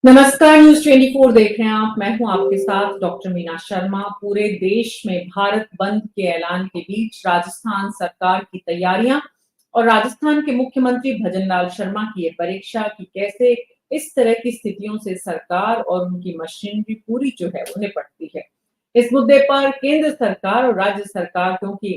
नमस्कार, न्यूज 24 देख रहे हैं आप। मैं हूं आपके साथ डॉक्टर मीना शर्मा। पूरे देश में भारत बंद के ऐलान के बीच राजस्थान सरकार की तैयारियां और राजस्थान के मुख्यमंत्री भजनलाल शर्मा की ये परीक्षा कि कैसे इस तरह की स्थितियों से सरकार और उनकी मशीनरी पूरी जो है वो निपटती है। इस मुद्दे पर केंद्र सरकार और राज्य सरकार, क्योंकि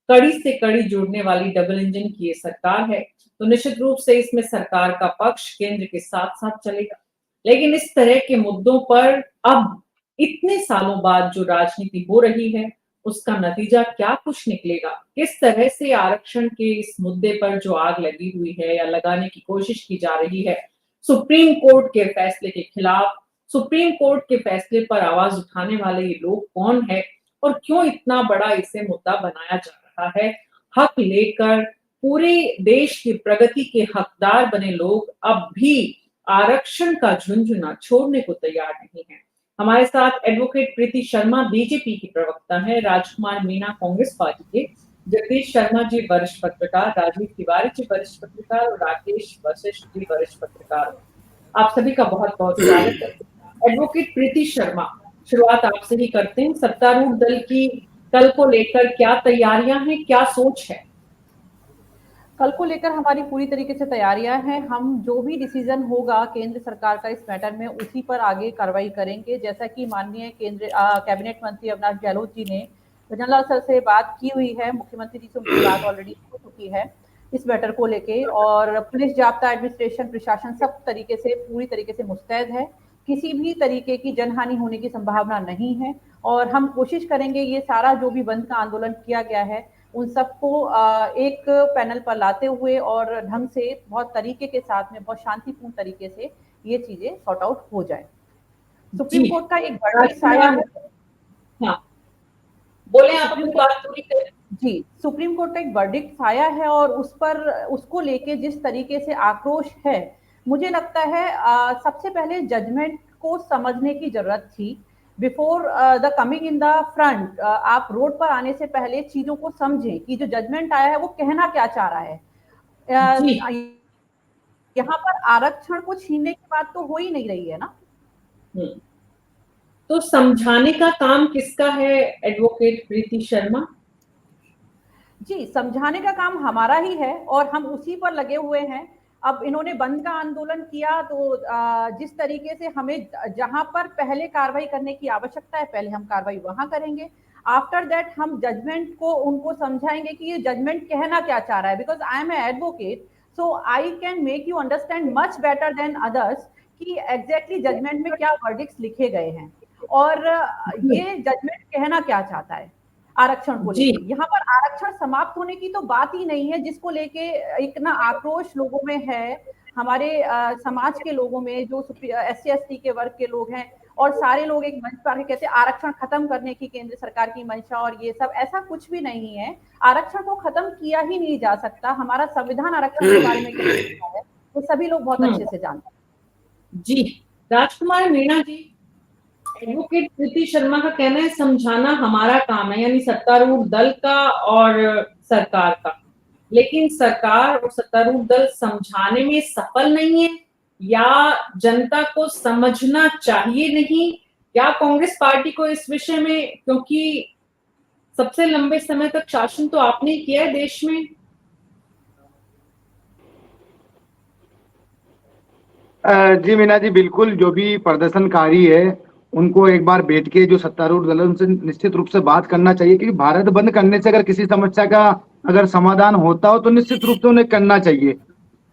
कड़ी से कड़ी जोड़ने वाली डबल इंजन की ये सरकार है, तो निश्चित रूप से इसमें सरकार का पक्ष केंद्र के साथ साथ चलेगा। लेकिन इस तरह के मुद्दों पर अब इतने सालों बाद जो राजनीति हो रही है, उसका नतीजा क्या कुछ निकलेगा? किस तरह से आरक्षण के इस मुद्दे पर जो आग लगी हुई है या लगाने की कोशिश की जा रही है, सुप्रीम कोर्ट के फैसले के खिलाफ, सुप्रीम कोर्ट के फैसले पर आवाज उठाने वाले ये लोग कौन है और क्यों इतना बड़ा इसे मुद्दा बनाया जा रहा है? हक लेकर पूरे देश की प्रगति के हकदार बने लोग अब भी आरक्षण का झुंझुना छोड़ने को तैयार नहीं है। हमारे साथ एडवोकेट प्रीति शर्मा बीजेपी की प्रवक्ता है, राजकुमार मीणा कांग्रेस पार्टी के, जगदीश शर्मा जी वरिष्ठ पत्रकार, राजीव तिवारी जी वरिष्ठ पत्रकार और राकेश वशिष्ठ जी वरिष्ठ पत्रकार। आप सभी का बहुत बहुत स्वागत है। एडवोकेट प्रीति शर्मा, शुरुआत आपसे ही करते हैं। सत्तारूढ़ दल की कल को लेकर क्या तैयारियां हैं, क्या सोच है? कल को लेकर हमारी पूरी तरीके से तैयारियां हैं। हम जो भी डिसीजन होगा केंद्र सरकार का इस मैटर में, उसी पर आगे कार्रवाई करेंगे। जैसा कि माननीय कैबिनेट मंत्री अविनाश गहलोत जी ने भजनलाल सर से बात की हुई है, मुख्यमंत्री जी से उनकी बात ऑलरेडी हो चुकी है इस मैटर को लेके, और पुलिस, जाब्ता, एडमिनिस्ट्रेशन, प्रशासन सब तरीके से पूरी तरीके से मुस्तैद है। किसी भी तरीके की जनहानि होने की संभावना नहीं है और हम कोशिश करेंगे ये सारा जो भी बंद का आंदोलन किया गया है उन सबको एक पैनल पर लाते हुए और ढंग से बहुत तरीके के साथ में बहुत शांतिपूर्ण तरीके से ये चीजें सॉर्ट आउट हो जाए। सुप्रीम कोर्ट का एक वर्डिक्ट आया है। हाँ, बोले आप अपनी बात पूरी करें। जी, सुप्रीम कोर्ट का एक वर्डिक्ट आया है और उस पर उसको लेके जिस तरीके से आक्रोश है, मुझे लगता है सबसे पहले जजमेंट को समझने की जरूरत थी। Before the coming in the front, आप रोड पर आने से पहले चीजों को समझें कि जो जजमेंट आया है वो कहना क्या चाह रहा है। यहाँ पर आरक्षण को छीनने की बात तो हो ही नहीं रही है ना। तो समझाने का काम किसका है एडवोकेट प्रीति शर्मा? जी, समझाने का काम हमारा ही है और हम उसी पर लगे हुए हैं। अब इन्होंने बंद का आंदोलन किया तो जिस तरीके से हमें जहां पर पहले कार्रवाई करने की आवश्यकता है, पहले हम कार्रवाई वहां करेंगे। आफ्टर दैट हम जजमेंट को उनको समझाएंगे कि ये जजमेंट कहना क्या चाह रहा है, because I am a advocate, so I can make you understand much better than others कि एग्जैक्टली जजमेंट में क्या वर्डिक्ट्स लिखे गए हैं और ये जजमेंट कहना क्या चाहता है आरक्षण को लेके। यहाँ पर आरक्षण समाप्त होने की तो बात ही नहीं है, जिसको लेके एक ना आक्रोश लोगों में है, हमारे समाज के लोगों में, जो SC ST के वर्ग के लोग हैं और सारे लोग एक मंच पर कहते हैं आरक्षण खत्म करने की केंद्र सरकार की मंशा, और ये सब ऐसा कुछ भी नहीं है। आरक्षण को खत्म किया ही नहीं जा सकता। हमारा संविधान आरक्षण के बारे में क्या कहता है वो सभी लोग बहुत अच्छे से जानते हैं। जी, राजकुमार मीणा जी, एडवोकेट प्रीति शर्मा का कहना है समझाना हमारा काम है, यानी सत्तारूढ़ दल का और सरकार का। लेकिन सरकार और सत्तारूढ़ दल समझाने में सफल नहीं है या जनता को समझना चाहिए नहीं, या कांग्रेस पार्टी को इस विषय में, क्योंकि सबसे लंबे समय तक शासन तो आपने किया है देश में। जी मीना जी, बिल्कुल। जो भी प्रदर्शनकारी है उनको एक बार बैठ के जो सत्तारूढ़ दल है उनसे निश्चित रूप से बात करना चाहिए, क्योंकि भारत बंद करने से अगर किसी समस्या का अगर समाधान होता हो तो निश्चित रूप से उन्हें करना चाहिए।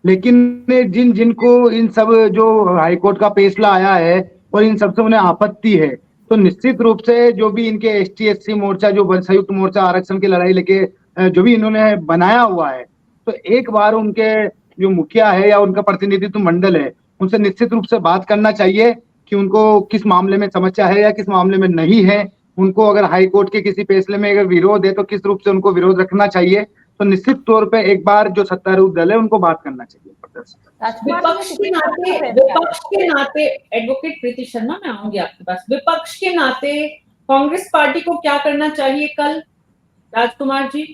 लेकिन जिनको इन सब जो हाईकोर्ट का फैसला आया है और इन सबसे उन्हें आपत्ति है, तो निश्चित रूप से जो भी इनके ST SC मोर्चा, जो संयुक्त मोर्चा आरक्षण की लड़ाई लेके जो भी इन्होंने बनाया हुआ है, तो एक बार उनके जो मुखिया है या उनका प्रतिनिधित्व मंडल है उनसे निश्चित रूप से बात करना चाहिए कि उनको किस मामले में समस्या है या किस मामले में नहीं है। उनको अगर हाई कोर्ट के किसी फैसले में अगर विरोध है तो किस रूप से उनको विरोध रखना चाहिए। तो निश्चित तौर पे एक बार जो सत्तारूढ़ दल है उनको बात करना चाहिए। विपक्ष के नाते एडवोकेट प्रीति शर्मा, मैं आऊंगी आपके पास। विपक्ष के नाते कांग्रेस पार्टी को क्या करना चाहिए कल, राजकुमार जी?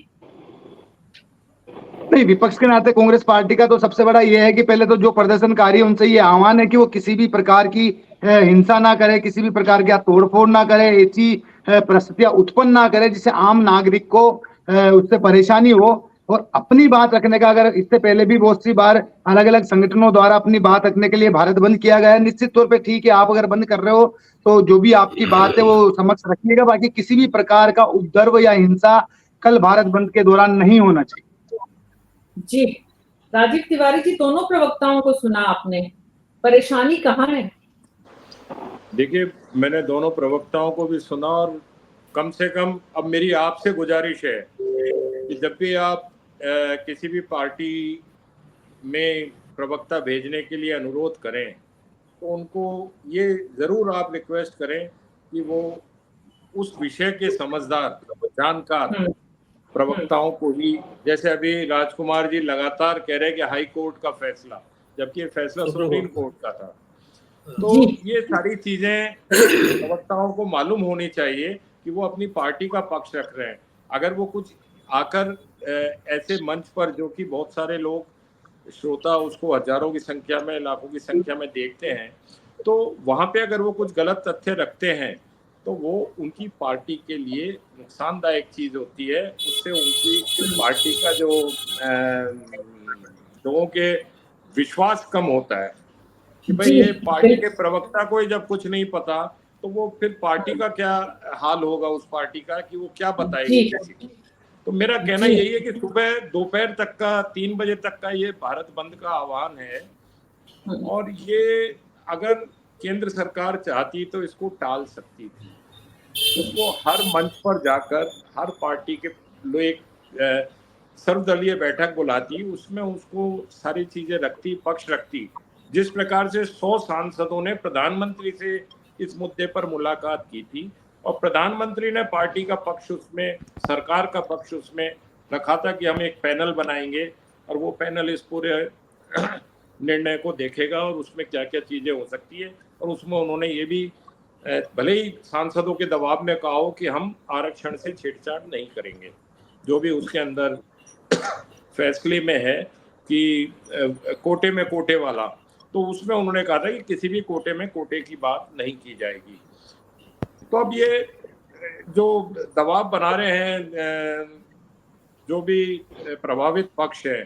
नहीं, विपक्ष के नाते कांग्रेस पार्टी का तो सबसे बड़ा ये है कि पहले तो जो प्रदर्शनकारी है उनसे ये आह्वान है कि वो किसी भी प्रकार की हिंसा ना करे, किसी भी प्रकार की तोड़फोड़ ना करे, ऐसी परिस्थितियां उत्पन्न ना करे जिससे आम नागरिक को उससे परेशानी हो। और अपनी बात रखने का, अगर इससे पहले भी बहुत सी बार अलग अलग संगठनों द्वारा अपनी बात रखने के लिए भारत बंद किया गया है, निश्चित तौर पे ठीक है, आप अगर बंद कर रहे हो तो जो भी आपकी बात है वो समक्ष रखिएगा, बाकी किसी भी प्रकार का उपद्रव या हिंसा कल भारत बंद के दौरान नहीं होना चाहिए। जी, राजीव तिवारी जी, दोनों प्रवक्ताओं को सुना आपने, परेशानी कहाँ है? देखिए, मैंने दोनों प्रवक्ताओं को भी सुना और कम से कम अब मेरी आपसे गुजारिश है कि जब भी आप किसी भी पार्टी में प्रवक्ता भेजने के लिए अनुरोध करें तो उनको ये ज़रूर आप रिक्वेस्ट करें कि वो उस विषय के समझदार, जानकार प्रवक्ताओं को ही, जैसे अभी राजकुमार जी लगातार कह रहे हैं कि हाई कोर्ट का फैसला, जबकि ये फैसला सुप्रीम कोर्ट का था। तो ये सारी चीजें प्रवक्ताओं को मालूम होनी चाहिए कि वो अपनी पार्टी का पक्ष रख रहे हैं। अगर वो कुछ आकर ऐसे मंच पर, जो कि बहुत सारे लोग श्रोता उसको हजारों की संख्या में, लाखों की संख्या में देखते हैं, तो वहां पे अगर वो कुछ गलत तथ्य रखते हैं तो वो उनकी पार्टी के लिए नुकसानदायक चीज होती है। उससे उनकी पार्टी का जो लोगों के विश्वास कम होता है कि भाई ये पार्टी के प्रवक्ता को ही जब कुछ नहीं पता तो वो फिर पार्टी का क्या हाल होगा, उस पार्टी का, कि वो क्या बताएगी किसी को। तो मेरा कहना यही है कि सुबह दोपहर तक का 3 बजे तक का ये भारत बंद का आह्वान है, और ये अगर केंद्र सरकार चाहती तो इसको टाल सकती थी। उसको हर मंच पर जाकर हर पार्टी के लोग एक सर्वदलीय बैठक बुलाती, उसमें उसको सारी चीजें रखती, पक्ष रखती। जिस प्रकार से 100 सांसदों ने प्रधानमंत्री से इस मुद्दे पर मुलाकात की थी और प्रधानमंत्री ने पार्टी का पक्ष उसमें, सरकार का पक्ष उसमें रखा था कि हम एक पैनल बनाएंगे और वो पैनल इस पूरे निर्णय को देखेगा और उसमें क्या क्या चीजें हो सकती है। और उसमें उन्होंने ये भी, भले ही सांसदों के दबाव में कहा हो कि हम आरक्षण से छेड़छाड़ नहीं करेंगे, जो भी उसके अंदर फैसले में है कि कोटे में कोटे वाला, तो उसमें उन्होंने कहा था कि किसी भी कोटे में कोटे की बात नहीं की जाएगी। तो अब ये जो दबाव बना रहे हैं जो भी प्रभावित पक्ष है,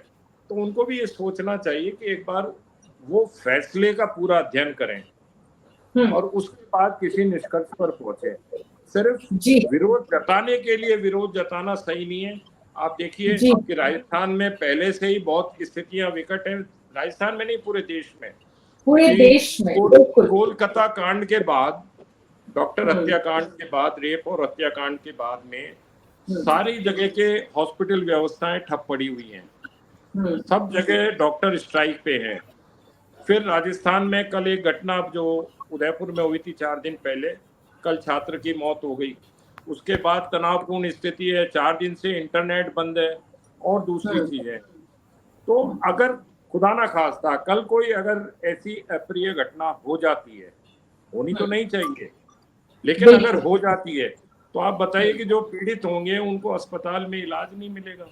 तो उनको भी ये सोचना चाहिए कि एक बार वो फैसले का पूरा अध्ययन करें और उसके बाद किसी निष्कर्ष पर पहुंचे। सिर्फ विरोध जताने के लिए विरोध जताना सही नहीं है। आप देखिए आपके राजस्थान में पहले से ही बहुत स्थितियां विकट हैं, राजस्थान में नहीं पूरे देश में, कोलकाता कांड के बाद, डॉक्टर हत्याकांड के बाद, रेप और हत्याकांड के बाद में सारी जगह के हॉस्पिटल व्यवस्थाएं ठप पड़ी हुई हैं, सब जगह डॉक्टर स्ट्राइक पे हैं। फिर राजस्थान में कल एक घटना जो उदयपुर में हुई थी 4 दिन पहले, कल छात्र की मौत हो गई। उसके बाद तनावपूर्ण स्थिति है, 4 दिन से इंटरनेट बंद है और दूसरी चीजें। तो अगर खुदा ना खास्ता कल कोई अगर ऐसी अप्रिय घटना हो जाती है, होनी तो नहीं चाहिए, लेकिन अगर हो जाती है तो आप बताइए कि जो पीड़ित होंगे उनको अस्पताल में इलाज नहीं मिलेगा।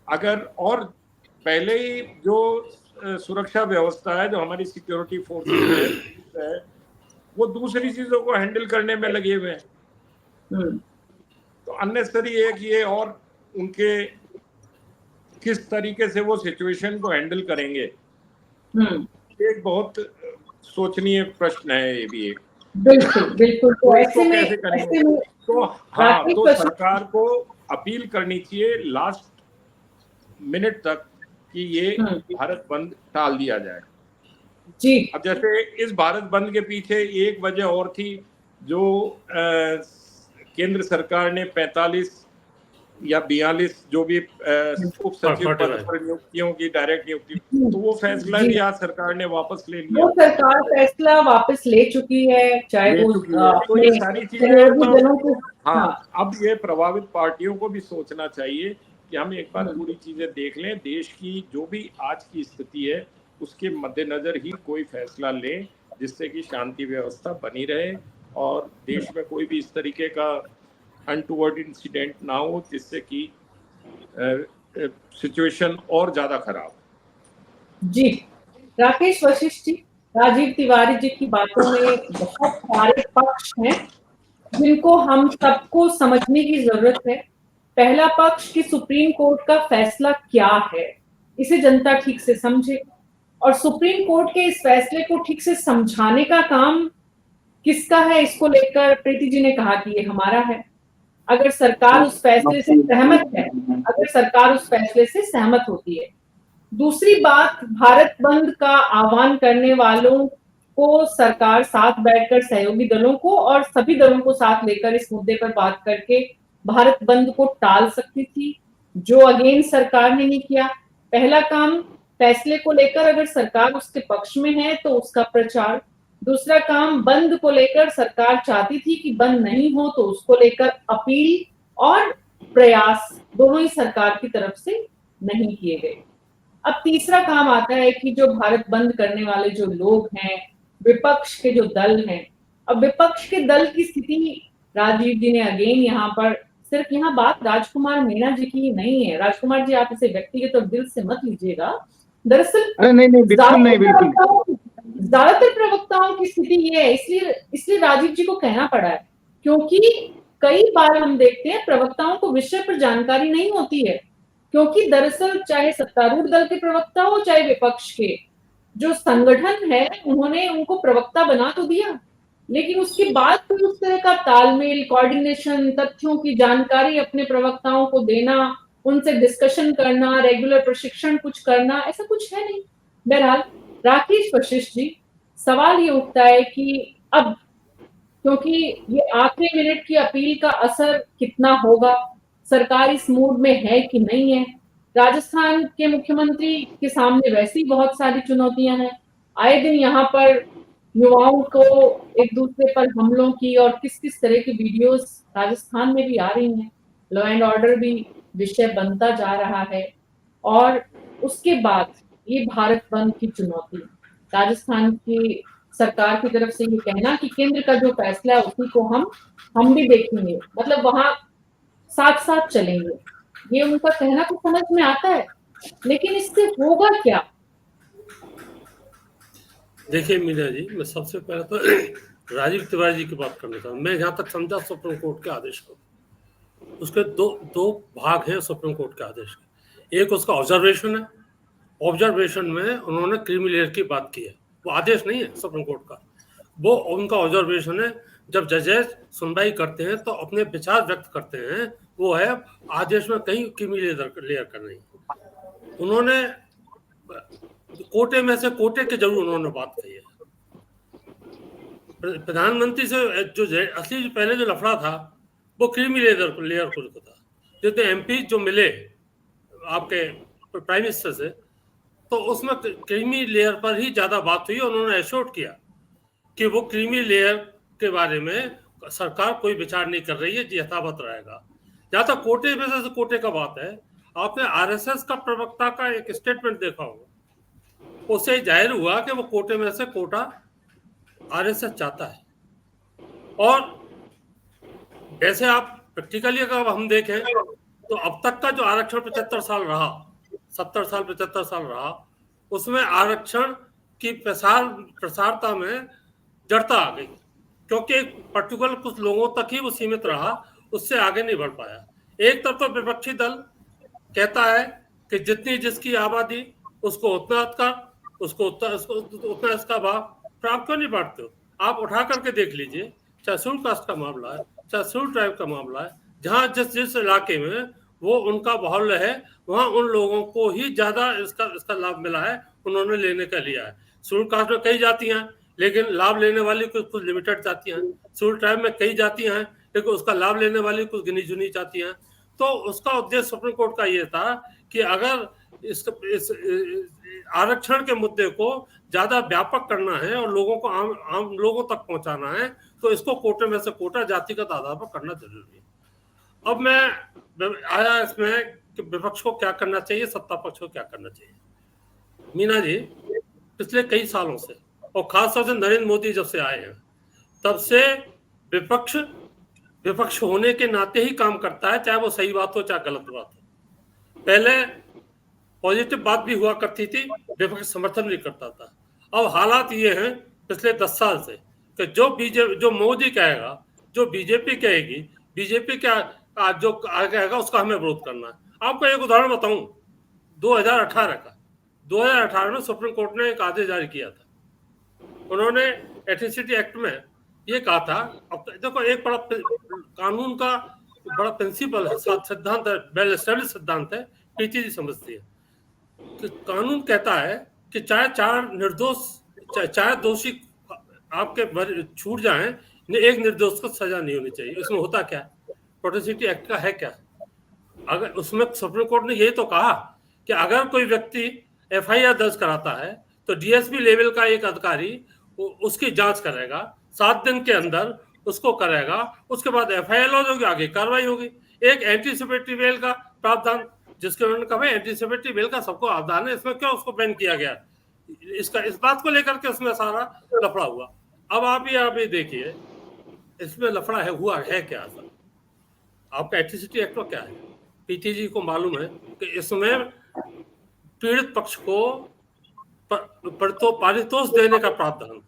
अगर और पहले ही जो सुरक्षा व्यवस्था है, जो हमारी सिक्योरिटी फोर्सेस है, वो दूसरी चीजों को हैंडल करने में लगे हुए हैं। तो अननेसेसरी है कि ये और उनके किस तरीके से वो सिचुएशन को हैंडल करेंगे, एक बहुत सोचनीय प्रश्न है ये भी एक। बिल्कुल बिल्कुल। तो ऐसे में कैसे करेंगे? तो हाँ, तो सरकार को अपील करनी चाहिए लास्ट मिनट तक कि ये भारत बंद टाल दिया जाए। जी। अब जैसे इस भारत बंद के पीछे एक वजह और थी, जो केंद्र सरकार ने 45 या 42 जो भी उप सचिव पद पर नियुक्तियों की डायरेक्ट नियुक्ति, तो वो फैसला भी आज सरकार ने वापस ले लिया। वो सरकार फैसला वापस ले चुकी है, चाहे वो तो ये सारी चीजें, हाँ, अब ये प्रभावित पार्टियों को भी सोचना चाहिए कि हम एक बार पूरी चीजें देख लें, देश की जो भी आज की स्थिति है उसके मद्देनजर ही कोई फैसला लें जिससे कि शांति व्यवस्था बनी रहे और देश में कोई भी इस तरीके का अनटूवर्ड इंसिडेंट ना हो जिससे कि सिचुएशन और ज्यादा खराब। जी, राकेश वशिष्ठ जी, राजीव तिवारी जी की बातों में बहुत सारे पक्ष हैं जिनको हम सबको समझने की जरूरत है। पहला पक्ष कि सुप्रीम कोर्ट का फैसला क्या है, इसे जनता ठीक से समझे, और सुप्रीम कोर्ट के इस फैसले को ठीक से समझाने का काम किसका है, इसको लेकर प्रीति जी ने कहा कि ये हमारा है। अगर सरकार उस फैसले से सहमत है, अगर सरकार उस फैसले से सहमत होती है। दूसरी बात, भारत बंद का आह्वान करने वालों को सरकार साथ बैठकर सहयोगी दलों को और सभी दलों को साथ लेकर इस मुद्दे पर बात करके भारत बंद को टाल सकती थी, जो अगेन सरकार ने नहीं किया। पहला काम, फैसले को लेकर अगर सरकार उसके पक्ष में है तो उसका प्रचार। दूसरा काम, बंद को लेकर सरकार चाहती थी कि बंद नहीं हो तो उसको लेकर अपील और प्रयास दोनों ही सरकार की तरफ से नहीं किए गए। अब तीसरा काम आता है कि जो भारत बंद करने वाले जो लोग हैं, विपक्ष के जो दल हैं, अब विपक्ष के दल की स्थिति राजीव जी ने अगेन यहाँ पर, सिर्फ यहाँ बात राजकुमार मीणा जी की नहीं है। राजकुमार जी, आप इसे व्यक्तिगत और दिल से मत लीजिएगा। दरअसल नहीं, बिल्कुल नहीं, बिल्कुल ज्यादातर प्रवक्ताओं की स्थिति ये है, इसलिए राजीव जी को कहना पड़ा है, क्योंकि कई बार हम देखते हैं प्रवक्ताओं को विषय पर जानकारी नहीं होती है, क्योंकि दरअसल चाहे सत्तारूढ़ दल के प्रवक्ता हो चाहे विपक्ष के, जो संगठन है उन्होंने उनको प्रवक्ता बना तो दिया, लेकिन उसके बाद कोई उस तरह का तालमेल, कोऑर्डिनेशन, तथ्यों की जानकारी अपने प्रवक्ताओं को देना, उनसे डिस्कशन करना, रेगुलर प्रशिक्षण कुछ करना, ऐसा कुछ है नहीं। बहरहाल राकेश वशिष्ठ जी, सवाल ये उठता है कि अब क्योंकि ये आखिरी मिनट की अपील का असर कितना होगा, सरकार इस मूड में है कि नहीं है। राजस्थान के मुख्यमंत्री के सामने वैसे ही बहुत सारी चुनौतियां हैं। आए दिन यहाँ पर युवाओं को एक दूसरे पर हमलों की और किस किस तरह की वीडियोस राजस्थान में भी आ रही हैं। लॉ एंड ऑर्डर भी विषय बनता जा रहा है, और उसके बाद ये भारत बंद की चुनौती, राजस्थान की सरकार की तरफ से ये कहना कि केंद्र का जो फैसला है उसी को हम भी देखेंगे, मतलब वहां साथ साथ चलेंगे, ये उनका कहना तो समझ में आता है, लेकिन इससे होगा क्या? देखिए मीना जी, मैं सबसे पहले तो राजीव तिवारी जी की बात करना चाहूँ। मैं जहाँ तक समझा सुप्रीम कोर्ट के आदेश को, उसके दो भाग हैं सुप्रीम कोर्ट के आदेश के। एक उसका ऑब्जर्वेशन है, ऑब्जर्वेशन में उन्होंने क्रीमी लेयर की बात की है, वो आदेश नहीं है सुप्रीम कोर्ट का, वो उनका ऑब्जर्वेशन है। जब जजेस सुनवाई करते हैं तो अपने विचार व्यक्त करते हैं, वो है आदेश में कहीं क्रीमी लेयर का नहीं। उन्होंने कोटे में से कोटे के जरूर उन्होंने बात कही है। प्रधानमंत्री से जो असली जो पहले जो लफड़ा था वो क्रीमी लेयर को था। जितने एमपी जो मिले आपके प्राइम मिनिस्टर से, तो उसमें क्रीमी लेयर पर ही ज्यादा बात हुई। उन्होंने एश्योर किया कि वो क्रीमी लेयर के बारे में सरकार कोई विचार नहीं कर रही है, यथावत रहेगा। जहां तक कोटे में से कोटे का बात है, आपने आरएसएस का प्रवक्ता का एक स्टेटमेंट देखा होगा, उससे जाहिर हुआ कि वो कोटे में से कोटा आरएसएस चाहता है। और वैसे आप प्रैक्टिकली अगर हम देखें तो अब तक का जो आरक्षण 75 साल रहा, 70 साल 75 साल रहा, उसमें आरक्षण की प्रसारता में जड़ता आ गई, क्योंकि एक पर्टिकुलर कुछ लोगों तक ही वो सीमित रहा, उससे आगे नहीं बढ़ पाया। एक तरफ तो विपक्षी दल कहता है कि जितनी जिसकी आबादी उसको उतना उतना इसका भाव, फिर आप क्यों नहीं बांटते हो? आप उठा करके देख लीजिए, चाहे शेड्यूल कास्ट का मामला है, चाहे शेड्यूल ट्राइब का मामला है, जहाँ जिस इलाके में वो उनका बाहुल्य है, वहाँ उन लोगों को ही ज्यादा इसका लाभ मिला है, उन्होंने लेने का लिया है। शेड्यूल कास्ट में कई जातियां हैं, लेकिन लाभ लेने वाली कुछ लिमिटेड जातियां हैं। शेड्यूल ट्राइब में कई जातियां हैं, लेकिन उसका लाभ लेने वाली कुछ गिनी चुनी जातियां हैं। तो उसका उद्देश्य सुप्रीम कोर्ट का ये था कि अगर इस आरक्षण के मुद्दे को ज्यादा व्यापक करना है और लोगों को आम लोगों तक पहुंचाना है, तो इसको कोटे में से कोटा जातिगत आधार पर करना जरूरी है। अब मैं आया इसमें कि विपक्ष को क्या करना चाहिए, सत्ता पक्ष को क्या करना चाहिए। मीना जी, पिछले कई सालों से और खासतौर से नरेंद्र मोदी जब से आए हैं, तब से विपक्ष होने के नाते ही काम करता है, चाहे वो सही बात हो चाहे गलत बात हो। पहले पॉजिटिव बात भी हुआ करती थी, विपक्ष समर्थन नहीं करता था। अब हालात ये हैं पिछले 10 साल से कि जो मोदी कहेगा, जो बीजेपी कहेगी, बीजेपी क्या जो कहेगा उसका हमें विरोध करना है। आपको एक उदाहरण बताऊं, 2018 का, 2018 में सुप्रीम कोर्ट ने एक आदेश जारी किया था। उन्होंने एट्रिसिटी एक्ट में ये कहा था, अब देखो एक बड़ा कानून का बड़ा प्रिंसिपल है, सिद्धांत है, वेल एस्टेब्लिश सिद्धांत है, पीटीजी समझती है कि कानून कहता है कि चाहे दोषी आपके छूट जाएं, एक निर्दोष को सजा नहीं होनी चाहिए। इसमें होता क्या, एट्रिसिटी एक्ट का है क्या? अगर उसमें सुप्रीम कोर्ट ने यही तो कहा कि अगर कोई व्यक्ति एफआईआर दर्ज कराता है तो डीएसपी लेवल का एक अधिकारी उसकी जांच करेगा, 7 दिन के अंदर उसको करेगा, उसके बाद एफआईआर लॉन्च होगी, आगे कार्रवाई होगी। एक एंटीसिपेटरी बेल का प्रावधान, जिसके उन्होंने कहा एंटीसिपेटरी बेल का सबको आधान है, इसमें क्यों उसको बैन किया गया? इस बात को लेकर के उसमें सारा लफड़ा हुआ। अब आप ये देखिए इसमें लफड़ा हुआ है क्या? आपका एट्रिसिटी एक्ट क्या है? पीटीजी को मालूम है कि इसमें पीड़ित पक्ष को पारितोष देने का प्रावधान,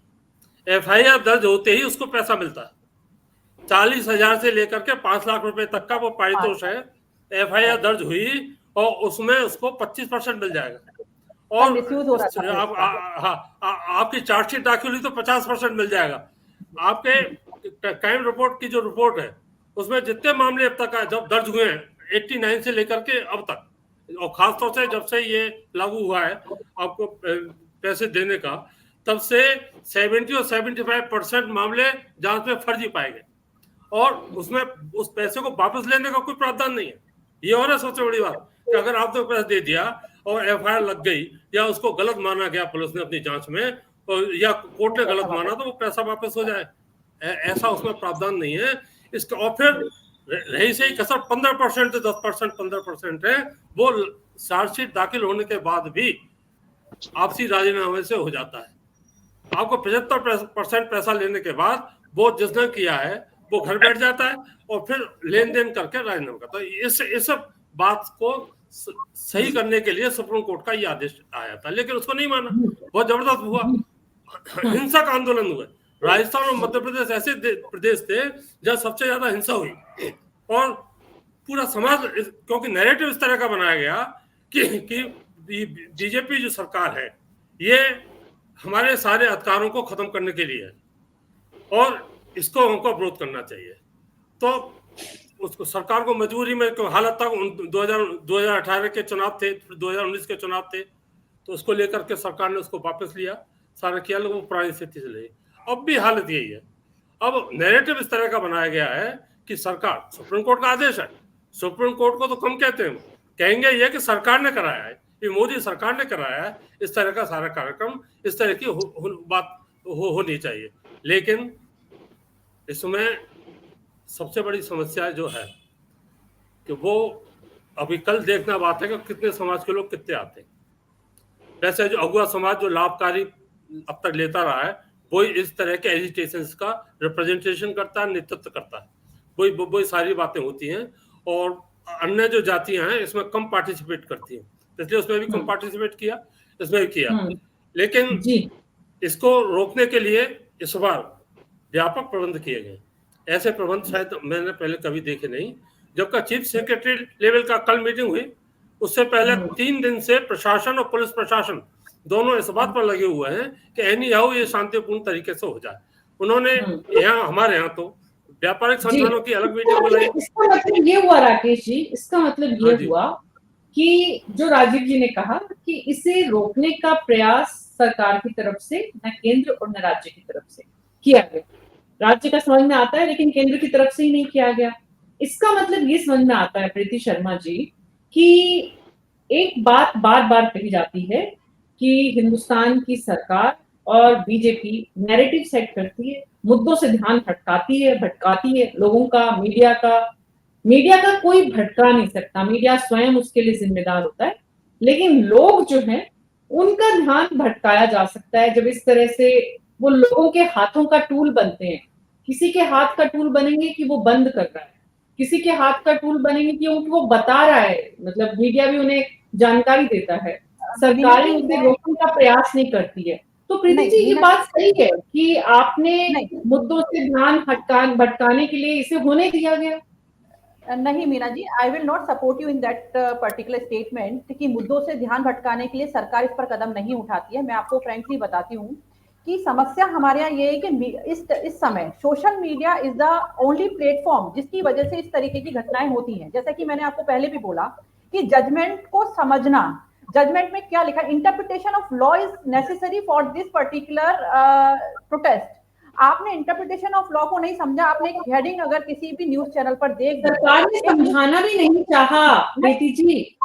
एफआईआर दर्ज होते ही उसको पैसा मिलता है, 40,000 से लेकर के 5 लाख रुपए तक का वो पारितोष है। एफआईआर दर्ज हुई और उसमें उसको 25% मिल जाएगा, और आपकी चार्जशीट दाखिल हुई तो 50% मिल जाएगा। आपके क्राइम रिपोर्ट की जो रिपोर्ट है उसमें जितने मामले अब तक जब दर्ज हुए हैं 89 से लेकर के अब तक, और खासतौर से जब से ये लागू हुआ है आपको पैसे देने का, तब से 70 और 75% मामले जांच में फर्जी पाए गए, और उसमें उस पैसे को वापस लेने का कोई प्रावधान नहीं है। ये और है सबसे बड़ी बात कि अगर आपने पैसा दे दिया और एफआईआर लग गई या उसको गलत माना गया पुलिस ने अपनी जांच में, या कोर्ट ने गलत माना, तो वो पैसा वापस हो जाए, ऐसा उसमें प्रावधान नहीं है इसका। और फिर रही सही कसर 15% 10% 15% है, वो चार्जशीट दाखिल होने के बाद भी आपसी राजीनामे से हो जाता है। आपको 75% पैसा लेने के बाद वो जिसने किया है वो घर बैठ जाता है और फिर लेन देन करके राजीनामा करता है। इस बात को सही करने के लिए सुप्रीम कोर्ट का ये आदेश आया था, लेकिन उसको नहीं माना, बहुत जबरदस्त हुआ, हिंसक आंदोलन हुए। राजस्थान और मध्य प्रदेश ऐसे प्रदेश थे जहां सबसे ज्यादा हिंसा हुई, और पूरा समाज, क्योंकि नैरेटिव इस तरह का बनाया गया कि बीजेपी जो सरकार है ये हमारे सारे अधिकारों को खत्म करने के लिए है और इसको हमको विरोध करना चाहिए। तो उसको सरकार को मजबूरी में, हालत तक 2018 के चुनाव थे, 2019 के चुनाव थे, तो उसको लेकर के सरकार ने उसको वापस लिया, सारा किया, लोग वो पुरानी स्थिति से ले। अब भी हालत यही है। अब नैरेटिव इस तरह का बनाया गया है कि सरकार, सुप्रीम कोर्ट का आदेश है, सुप्रीम कोर्ट को तो कम कहते हैं, कहेंगे ये कि सरकार ने कराया है, ये मोदी सरकार ने कराया है, इस तरह का सारा कार्यक्रम, इस तरह की बात होनी चाहिए। लेकिन इसमें सबसे बड़ी समस्या जो है कि वो अभी कल देखना बात है कि कितने समाज के लोग कितने आते हैं। वैसे जो अगुआ समाज जो लाभकारी अब तक लेता रहा है, वही इस तरह के एजिटेशंस का रिप्रेजेंटेशन करता है, नेतृत्व करता है, वही सारी बातें होती हैं। और अन्य जो जातियां हैं इसमें कम पार्टिसिपेट करती हैं, इसलिए उसमें भी कम पार्टिसिपेट किया, इसमें भी किया। लेकिन इसको रोकने के लिए इस बार व्यापक प्रबंध किए गए। ऐसे प्रबंध शायद मैंने पहले कभी देखे नहीं। जबकि चीफ सेक्रेटरी लेवल का कल मीटिंग हुई, उससे पहले 3 दिन से प्रशासन और पुलिस प्रशासन दोनों इस बात पर लगे हुए हैं कि एनी हाउ ये शांतिपूर्ण तरीके से हो जाए। उन्होंने यहाँ, हमारे यहाँ तो व्यापारिक संगठनों की अलग मीटिंग बुलाई। इसका मतलब ये हुआ राकेश जी, इसका मतलब ये हुआ कि जो राजीव जी ने कहा कि इसे रोकने का प्रयास सरकार की तरफ से, न केंद्र और न राज्य की तरफ से किया गया। राज्य का समझ में आता है लेकिन केंद्र की तरफ से ही नहीं किया गया। इसका मतलब ये समझ में आता है प्रीति शर्मा जी कि एक बात बार बार कही जाती है कि हिंदुस्तान की सरकार और बीजेपी नैरेटिव सेट करती है, मुद्दों से ध्यान भटकाती है लोगों का, मीडिया का कोई भटका नहीं सकता, मीडिया स्वयं उसके लिए जिम्मेदार होता है। लेकिन लोग जो हैं उनका ध्यान भटकाया जा सकता है जब इस तरह से वो लोगों के हाथों का टूल बनते हैं। किसी के हाथ का टूल बनेंगे कि वो बंद कर रहा है, किसी के हाथ का टूल बनेंगे, क्योंकि वो बता रहा है, मतलब मीडिया भी उन्हें जानकारी देता है, सरकारें उसे रोकने का प्रयास नहीं करती है। तो प्रीति जी ये बात सही है कि आपने मुद्दों से ध्यान भटकाने के लिए इसे होने दिया गया? नहीं Meena ji, I will not support you in that particular statement कि मुद्दों से ध्यान भटकाने के लिए सरकार इस पर कदम नहीं उठाती है। मैं आपको फ्रेंकली बताती हूँ कि समस्या हमारे यहाँ ये है कि इस समय social media is the only platform जिसकी वजह से इस तरीके की घटनाएं होती हैं। जैसा कि मैंने आपको पहले भी बोला कि जजमेंट को समझना, जजमेंट में क्या लिखा, interpretation of law is necessary for this particular protest. आपने इंटरप्रिटेशन ऑफ लॉ को नहीं समझा, आपने एक हेडिंग अगर किसी भी न्यूज चैनल पर देख, सरकार ने समझाना भी नहीं चाहा प्रीति जी।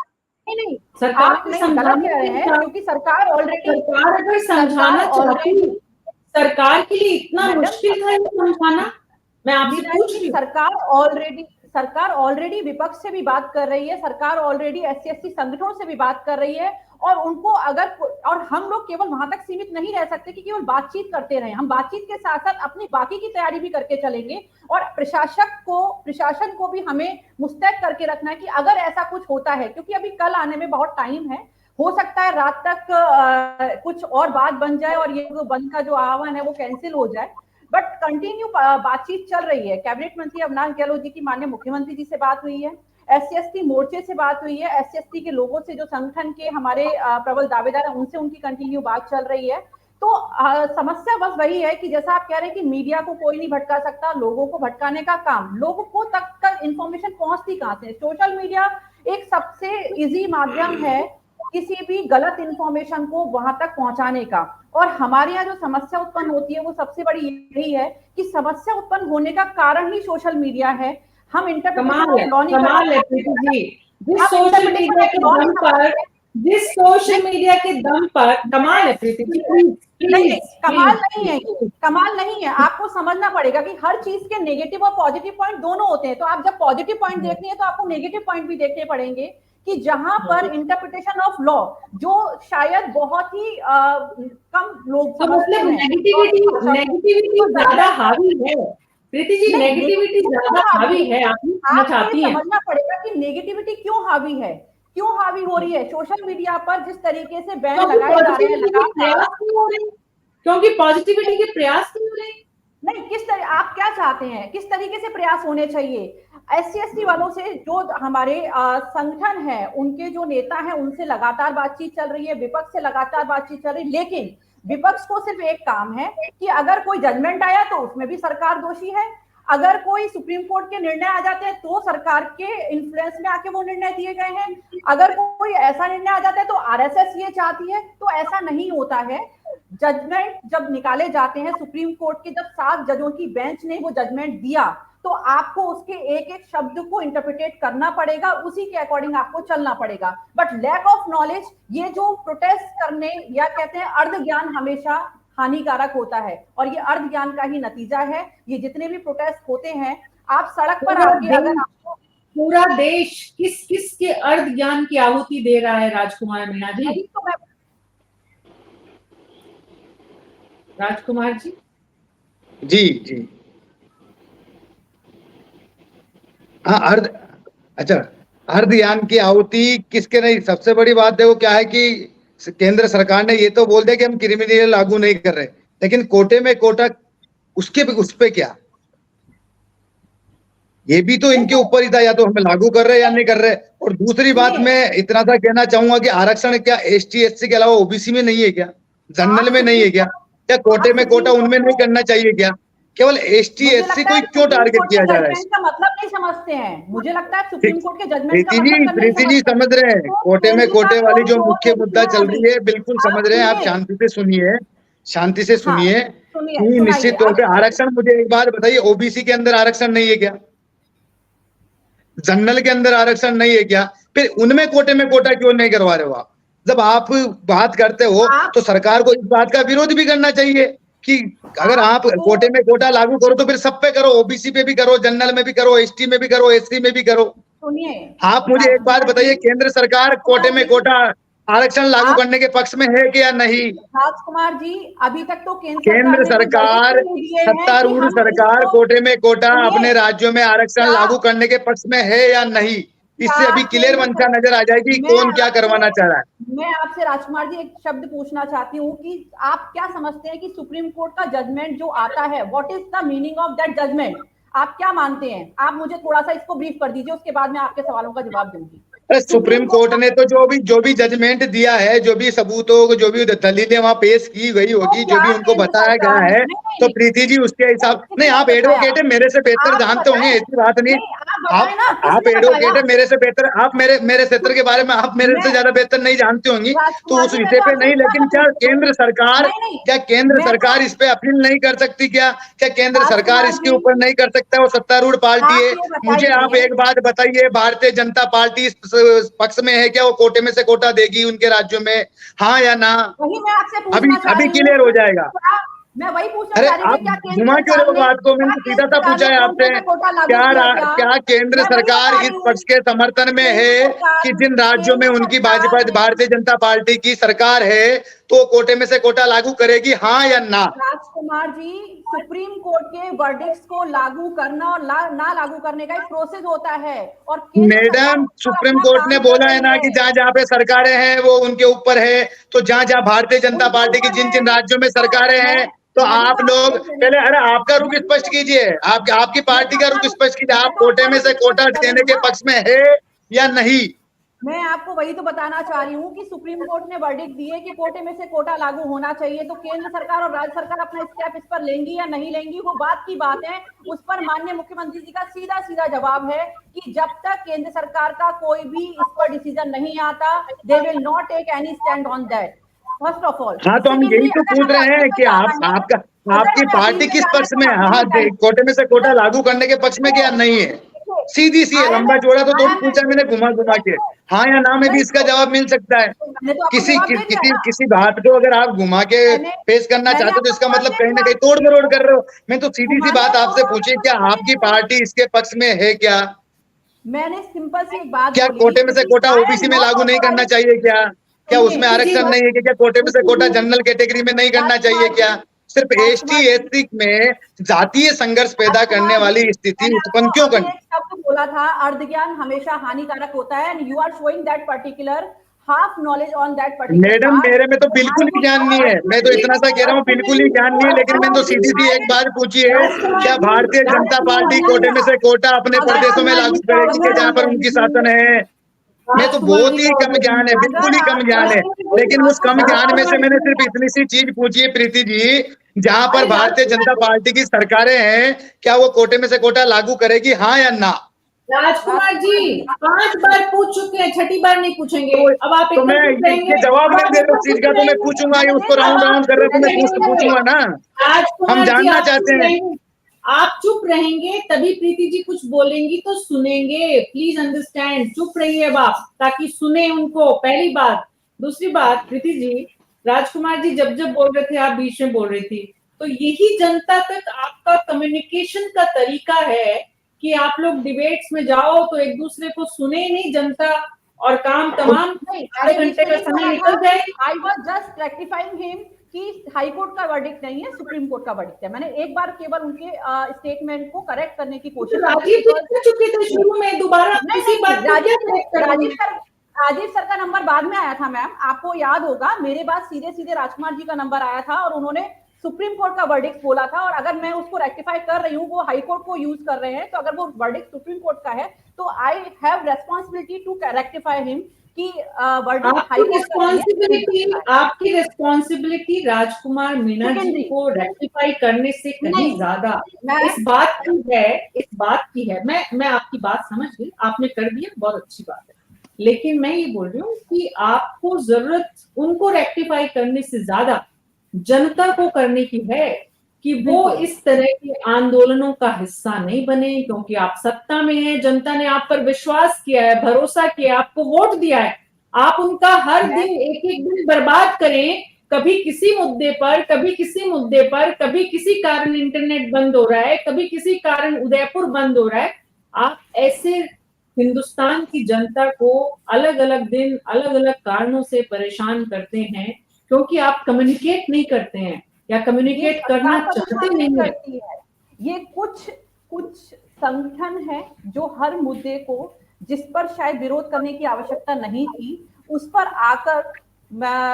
नहीं, सरकार आप नहीं गलत कह रहे हैं, क्योंकि सरकार ऑलरेडी, सरकार अगर समझाना चाहती, सरकार के लिए इतना मुश्किल था ये समझाना? मैं आपसे पूछ रही हूँ। सरकार ऑलरेडी विपक्ष से भी बात कर रही है, सरकार ऑलरेडी SC/ST संगठनों से भी बात कर रही है, और उनको अगर, और हम लोग केवल वहां तक सीमित नहीं रह सकते कि केवल बातचीत करते रहें। हम बातचीत के साथ साथ अपनी बाकी की तैयारी भी करके चलेंगे, और प्रशासन को भी हमें मुस्तैद करके रखना है कि अगर ऐसा कुछ होता है, क्योंकि अभी कल आने में बहुत टाइम है, हो सकता है रात तक कुछ और बात बन जाए और ये जो बंद का जो आह्वान है वो कैंसिल हो जाए, बट कंटिन्यू बातचीत चल रही है। कैबिनेट मंत्री अविनाश गहलोत जी की माननीय मुख्यमंत्री जी से बात हुई है, SC/ST मोर्चे से बात हुई है, SC/ST के लोगों से, जो संगठन के हमारे प्रबल दावेदार हैं, उनसे उनकी कंटिन्यू बात चल रही है। तो समस्या बस वही है कि जैसा आप कह रहे हैं कि मीडिया को कोई नहीं भटका सकता, लोगों को भटकाने का काम, लोगों को तक इंफॉर्मेशन पहुंचती कहां से? सोशल मीडिया एक सबसे इजी माध्यम है किसी भी गलत इंफॉर्मेशन को वहां तक पहुंचाने का। और हमारे यहाँ जो समस्या उत्पन्न होती है वो सबसे बड़ी यही है कि समस्या उत्पन्न होने का कारण ही सोशल मीडिया है। हम कमाल है प्रीति जी, जिस सोशल मीडिया के दम पर कमाल है प्रीति जी। नहीं, कमाल नहीं है। आपको समझना पड़ेगा कि हर चीज के नेगेटिव और पॉजिटिव पॉइंट दोनों होते हैं। तो आप जब पॉजिटिव पॉइंट देखनी है तो आपको नेगेटिव पॉइंट भी देखने पड़ेंगे कि जहां पर इंटरप्रिटेशन ऑफ लॉ, जो शायद बहुत ही कम लोग समझते हैं, नेगेटिविटी ज्यादा हावी है प्रीति जी, नेगेटिविटी ज्यादा हावी है। आपको समझना पड़ेगा कि नेगेटिविटी क्यों हावी है, क्यों हावी हो रही है सोशल मीडिया पर, जिस तरीके से बैन लगाए जा रहे हैं, क्योंकि पॉजिटिविटी के प्रयास नहीं हो रहे। नहीं, किस तरह, आप क्या चाहते हैं, किस तरीके से प्रयास होने चाहिए? SC/ST वालों से, जो हमारे संगठन है, उनके जो नेता हैं, उनसे लगातार बातचीत चल रही है, विपक्ष से लगातार बातचीत चल रही है, लेकिन विपक्ष को सिर्फ एक काम है कि अगर कोई जजमेंट आया तो उसमें भी सरकार दोषी है, अगर कोई सुप्रीम कोर्ट के निर्णय आ जाते हैं तो सरकार के इन्फ्लुएंस में आके वो निर्णय दिए गए हैं, अगर कोई ऐसा निर्णय आ जाता है तो RSS ये चाहती है। तो ऐसा नहीं होता है। जजमेंट जब निकाले जाते हैं सुप्रीम कोर्ट के, जब 7 जजों की बेंच ने वो जजमेंट दिया, तो आपको उसके एक एक शब्द को इंटरप्रिटेट करना पड़ेगा, उसी के अकॉर्डिंग आपको चलना पड़ेगा। बट लैक ऑफ नॉलेज, ये जो प्रोटेस्ट करने, या कहते हैं अर्ध ज्ञान, हमेशा हानिकारक होता है, और ये अर्ध ज्ञान का ही नतीजा है। ये जितने भी प्रोटेस्ट होते हैं, आप सड़क पर आके, अगर आपको पूरा देश किस के अर्ध ज्ञान की आहुति दे रहा है राजकुमार मीणा जी? तो राजकुमार जी जी हाँ, अर्ध ज्ञान की आहुति किसके नहीं। सबसे बड़ी बात देखो क्या है कि केंद्र सरकार ने ये तो बोल दिया कि हम क्रिमिनल लागू नहीं कर रहे, लेकिन कोटे में कोटा, उस पे क्या, ये भी तो इनके ऊपर ही था, या तो हमें लागू कर रहे हैं या नहीं कर रहे। और दूसरी बात मैं इतना सा कहना चाहूंगा कि आरक्षण क्या ST/SC के अलावा OBC में नहीं है क्या, जनरल में नहीं है क्या कोटे में कोटा उनमें नहीं करना चाहिए क्या? केवल ST/SC को क्यों टारगेट किया जा रहा है? इसका मतलब नहीं समझते हैं। मुझे लगता है सुप्रीम कोर्ट के जजमेंट का मतलब प्रीति जी समझ रहे हैं, कोटे में कोटे वाली जो मुख्य मुद्दा चल रही है, बिल्कुल समझ रहे हैं। आप शांति से सुनिए निश्चित तौर पे आरक्षण, मुझे एक बात बताइए, OBC के अंदर आरक्षण नहीं है क्या? जनरल के अंदर आरक्षण नहीं है क्या? फिर उनमें कोटे में कोटा क्यों नहीं करवा रहे हो आप? जब आप बात करते हो तो सरकार को इस बात का विरोध भी करना चाहिए कि अगर आप कोटे में कोटा लागू करो तो फिर सब पे करो, OBC पे भी करो, जनरल में भी करो, ST में भी करो, SC में भी करो। सुनिए, आप मुझे एक बात बताइए, केंद्र सरकार कोटे में कोटा आरक्षण लागू करने के पक्ष में है कि या नहीं? राजकुमार जी, अभी तक तो केंद्र ने सरकार, verdict नहीं दिए हैं कि सत्तारूढ़ हम सरकार इसको- कोटे में कोटा सुनिए, अपने राज्यों में आरक्षण क्या- लागू करने के पक्ष में है या नहीं? इससे क्या अभी क्लियर केंद्र मंशा नजर आ जाएगी मैं कौन क्या आपसे- करवाना चाह रहा है। मैं आपसे राजकुमार जी एक शब्द पूछना चाहती हूँ कि आप क्या समझते हैं कि सुप्रीम कोर्ट का जजमेंट जो आता है, what is the meaning of that judgment? आप क्या मानते हैं? आप मुझे थोड़ा सा इसको ब्रीफ कर दीजिए, उसके बाद मैं आपके सवालों का जवाब दूंगी। अरे सुप्रीम कोर्ट ने तो जो भी जजमेंट दिया है, जो भी सबूतों को, जो भी दलीलें वहां पेश की गई होगी, जो भी उनको बताया गया है, तो प्रीति जी उसके हिसाब नहीं, आप एडवोकेट है, मेरे से बेहतर जानते होंगे, ऐसी बात नहीं। आप एडवोकेट है, मेरे से बेहतर, आप मेरे क्षेत्र के बारे में आप मेरे से ज्यादा बेहतर नहीं जानती होंगी, तो उस विषय पे नहीं। लेकिन क्या केंद्र सरकार इस पे अपील नहीं कर सकती? क्या केंद्र सरकार इसके ऊपर नहीं कर सकता? वो सत्तारूढ़ पार्टी है। मुझे आप एक बात बताइए, भारतीय जनता पार्टी इस पक्ष में है क्या? वो कोटे में से कोटा देगी उनके राज्यों में, हाँ या ना? वही मैं आपसे पूछना चाह अभी रही हूँ। क्लियर हो जाएगा। मैं वही पूछना अरे चाह रही हूँ आप कि क्या केंद्र घुमा क्यों रहे हो बात को? मैंने क्या सीधा सा केंद्र पूछा है सरकार आपसे, ने कोटा लागू किया क्या? क्या केंद्र मैं वही सरकार बता रही इस हूँ। पक्ष के समर्थन में केंद्र है सरकार- कि जिन राज्यों में केंद्र उनकी सरकार भाजपा, ने- भारतीय जनता पार्टी की सरकार है, तो कोटे में से कोटा लागू करेगी, हाँ या ना? राजकुमार जी, सुप्रीम कोर्ट के वर्डिक्ट्स को लागू करना और ना लागू करने का एक प्रोसेस होता है, और केंद्र सरकार मैडम, उस पर सुप्रीम अपना कोर्ट काम ने कर बोला है रही ना कि जहां जहां पे सरकारें हैं वो उनके ऊपर है, तो जहां जहां भारतीय जनता उनके पार्टी की ऊपर जिन है। जिन राज्यों में सरकारें मैं- हैं, तो मैं भी आप बात लोग कर रही हूँ। पहले, अरे आपका रुख मैं भी स्पष्ट तो- कीजिए, आपकी पार्टी का रुख स्पष्ट कीजिए, आप मैं तो कोटे अपना में से रुख कोटा स्पष्ट कर देने रही के हूँ ना। पक्ष में है या नहीं? मैं आपको वही तो बताना चाह रही हूँ कि सुप्रीम कोर्ट ने वर्डिक्ट दिए कि कोटे में से कोटा लागू होना चाहिए, तो केंद्र सरकार और राज्य सरकार अपना स्टेप इस पर लेंगी या नहीं लेंगी, वो बात की बात है। उस पर माननीय मुख्यमंत्री जी का सीधा सीधा जवाब है कि जब तक केंद्र सरकार का कोई भी इस पर डिसीजन नहीं आता, they will not take any stand on that, first of all. हाँ, तो हम यही तो पूछ रहे हैं कि आपकी पार्टी किस पक्ष में है? हाँ, कोटे में से कोटा लागू करने के पक्ष में क्या नहीं है? सीधी सी है, लंबा चौड़ा तो थोड़ी पूछा मैंने घुमा घुमा के, हाँ या ना में भी इसका जवाब मिल सकता है। किसी बात को अगर आप घुमा के पेश करना चाहते हो, तो इसका मतलब कहीं ना कहीं तोड़ मरोड़ कर रहे हो। मैं तो सीधी सी बात आपसे पूछी, क्या आपकी पार्टी इसके पक्ष में है क्या? मैंने सिंपल सी एक बात क्या कोटे में से कोटा ओबीसी में लागू नहीं करना चाहिए क्या? क्या उसमें आरक्षण नहीं है कि? क्या कोटे में से कोटा जनरल कैटेगरी में नहीं करना चाहिए क्या? सिर्फ एसटी एससी में जातीय संघर्ष पैदा करने वाली स्थिति उत्पन्न क्यों करनी? एक शब्द बोला था, अर्ध ज्ञान हमेशा हानिकारक होता है, and you are showing that particular half knowledge on that particular. Madam, मेरे में तो बिल्कुल ही ज्ञान नहीं है, मैं तो इतना सा कह रहा हूँ, बिल्कुल ही ज्ञान नहीं है। लेकिन मैंने तो सीधी सी एक बात पूछी है, क्या भारतीय जनता पार्टी कोटे में से कोटा अपने प्रदेशों में लागू करेगी क्या, जहाँ पर उनकी शासन है? मैं तो बहुत ही कम ज्ञान है, बिल्कुल ही कम ज्ञान है। लेकिन उस कम ज्ञान में से मैंने सिर्फ इतनी सी चीज पूछी है प्रीति जी, जहां पर भारतीय जनता पार्टी की सरकारें हैं, क्या वो कोटे में से कोटा लागू करेगी, हाँ या ना? राजकुमार जी 5 बार पूछ चुके हैं, 6ठी बार नहीं पूछेंगे। अब आप तो मैं ये जवाब नहीं दे रहा उस चीज का, तो मैं पूछूंगा, ये उसको राउंड राउंड कर रहे तो मैं पूछूंगा ना। हम जानना चाहते हैं। आप चुप रहेंगे तभी प्रीति जी कुछ बोलेंगी तो सुनेंगे, प्लीज अंडरस्टैंड। चुप रहिए अब आप, ताकि सुने उनको, पहली बात। दूसरी बात, प्रीति जी, राजकुमार जी जब जब बोल रहे थे आप बीच में बोल रही थी, तो यही जनता तक आपका कम्युनिकेशन का तरीका है कि आप लोग डिबेट्स में जाओ तो एक दूसरे को सुने नहीं जनता, और काम तमाम आधे घंटे का समय निकल जाए। I was just rectifying him कि हाई कोर्ट का वर्डिक्ट नहीं है, सुप्रीम कोर्ट का वर्डिक्ट है। मैंने एक बार केवल उनके स्टेटमेंट को करेक्ट करने की कोशिश की। राजीव जी कर चुके थे शुरू में, दोबारा किसी बात को राजीव सर का नंबर बाद में आया था मैम, आपको याद होगा। मेरे बाद सीधे सीधे राजकुमार जी का नंबर आया था और उन्होंने सुप्रीम कोर्ट का वर्डिक्ट बोला था, और अगर मैं उसको रेक्टिफाई कर रही हूँ, वो हाई कोर्ट को यूज कर रहे हैं, तो अगर वो वर्डिक्ट सुप्रीम कोर्ट का है तो I have responsibility to rectify him कि आपकी रिस्पॉन्सिबिलिटी राजकुमार मीना जी को रेक्टिफाई करने से कहीं ज्यादा इस बात की है। मैं आपकी बात समझ गई, आपने कर दिया, बहुत अच्छी बात है। लेकिन मैं ये बोल रही हूँ कि आपको जरूरत उनको रेक्टिफाई करने से ज्यादा जनता को करने की है कि वो इस तरह के आंदोलनों का हिस्सा नहीं बने, क्योंकि आप सत्ता में हैं, जनता ने आप पर विश्वास किया है, भरोसा किया, आपको वोट दिया है। आप उनका हर दिन एक एक दिन बर्बाद करें, कभी किसी मुद्दे पर, कभी किसी मुद्दे पर, कभी किसी कारण इंटरनेट बंद हो रहा है, कभी किसी कारण उदयपुर बंद हो रहा है। आप ऐसे हिंदुस्तान की जनता को अलग अलग दिन अलग अलग कारणों से परेशान करते हैं क्योंकि आप कम्युनिकेट नहीं करते हैं या ये कम्युनिकेट करना सरकार चाहते परेशान नहीं नहीं है। करती है, ये कुछ कुछ संगठन है जो हर मुद्दे को जिस पर शायद विरोध करने की आवश्यकता नहीं थी उस पर आकर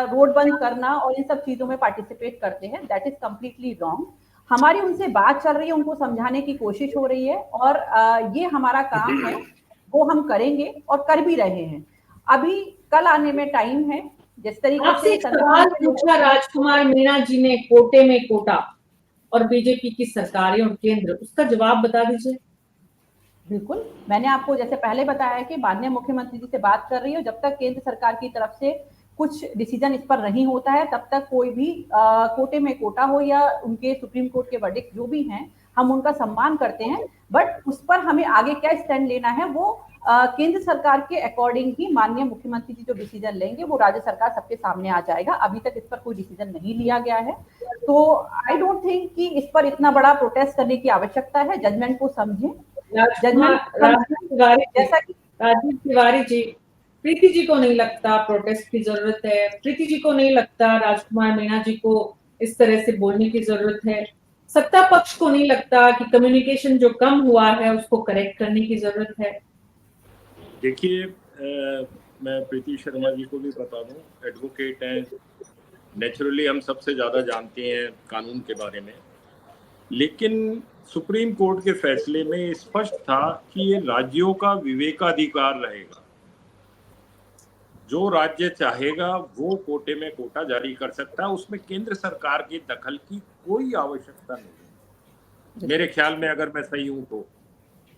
रोड बंद करना और इन सब चीजों में पार्टिसिपेट करते हैं। That is completely wrong. हमारी उनसे बात चल रही है, उनको समझाने की कोशिश हो रही है और ये हमारा काम है, वो हम करेंगे और कर भी रहे हैं। अभी कल आने में टाइम है, जिस तरीके आपसे से एक सवाल पूछा राजकुमार मीणा जी ने, कोटे में कोटा और बीजेपी की सरकारें और केंद्र, उसका जवाब बता दीजिए। बिल्कुल, मैंने आपको जैसे पहले बताया कि माननीय मुख्यमंत्री जी से बात कर रही हूँ। जब तक केंद्र सरकार की तरफ से कुछ डिसीजन इस पर नहीं होता है तब तक कोई भी कोटे में कोटा हो या उनके सुप्रीम कोर्ट के वर्डिक्ट जो भी हैं, हम उनका सम्मान करते हैं। बट उस पर हमें आगे क्या स्टैंड लेना है वो केंद्र सरकार के अकॉर्डिंग ही माननीय मुख्यमंत्री जी जो डिसीजन लेंगे वो राज्य सरकार सबके सामने आ जाएगा। अभी तक इस पर कोई डिसीजन नहीं लिया गया है, तो आई डोंट थिंक कि इस पर इतना बड़ा प्रोटेस्ट करने की आवश्यकता है। जजमेंट को समझें, राजीव तिवारी जी, प्रीति जी को नहीं लगता प्रोटेस्ट की जरूरत है, प्रीति जी को नहीं लगता राजकुमार मीणा जी को इस तरह से बोलने की जरूरत है, सत्ता पक्ष को नहीं लगता कि कम्युनिकेशन जो कम हुआ है उसको करेक्ट करने की जरूरत है। देखिए, मैं प्रीति शर्मा जी को भी बता दूं, एडवोकेट हैं, नेचुरली हम सबसे ज़्यादा जानते हैं कानून के बारे में, लेकिन सुप्रीम कोर्ट के फैसले में स्पष्ट था कि ये राज्यों का विवेकाधिकार रहेगा। जो राज्य चाहेगा वो कोटे में कोटा जारी कर सकता है, उसमें केंद्र सरकार की दखल की कोई आवश्यकता नहीं है मेरे ख्याल में, अगर मैं सही हूं तो।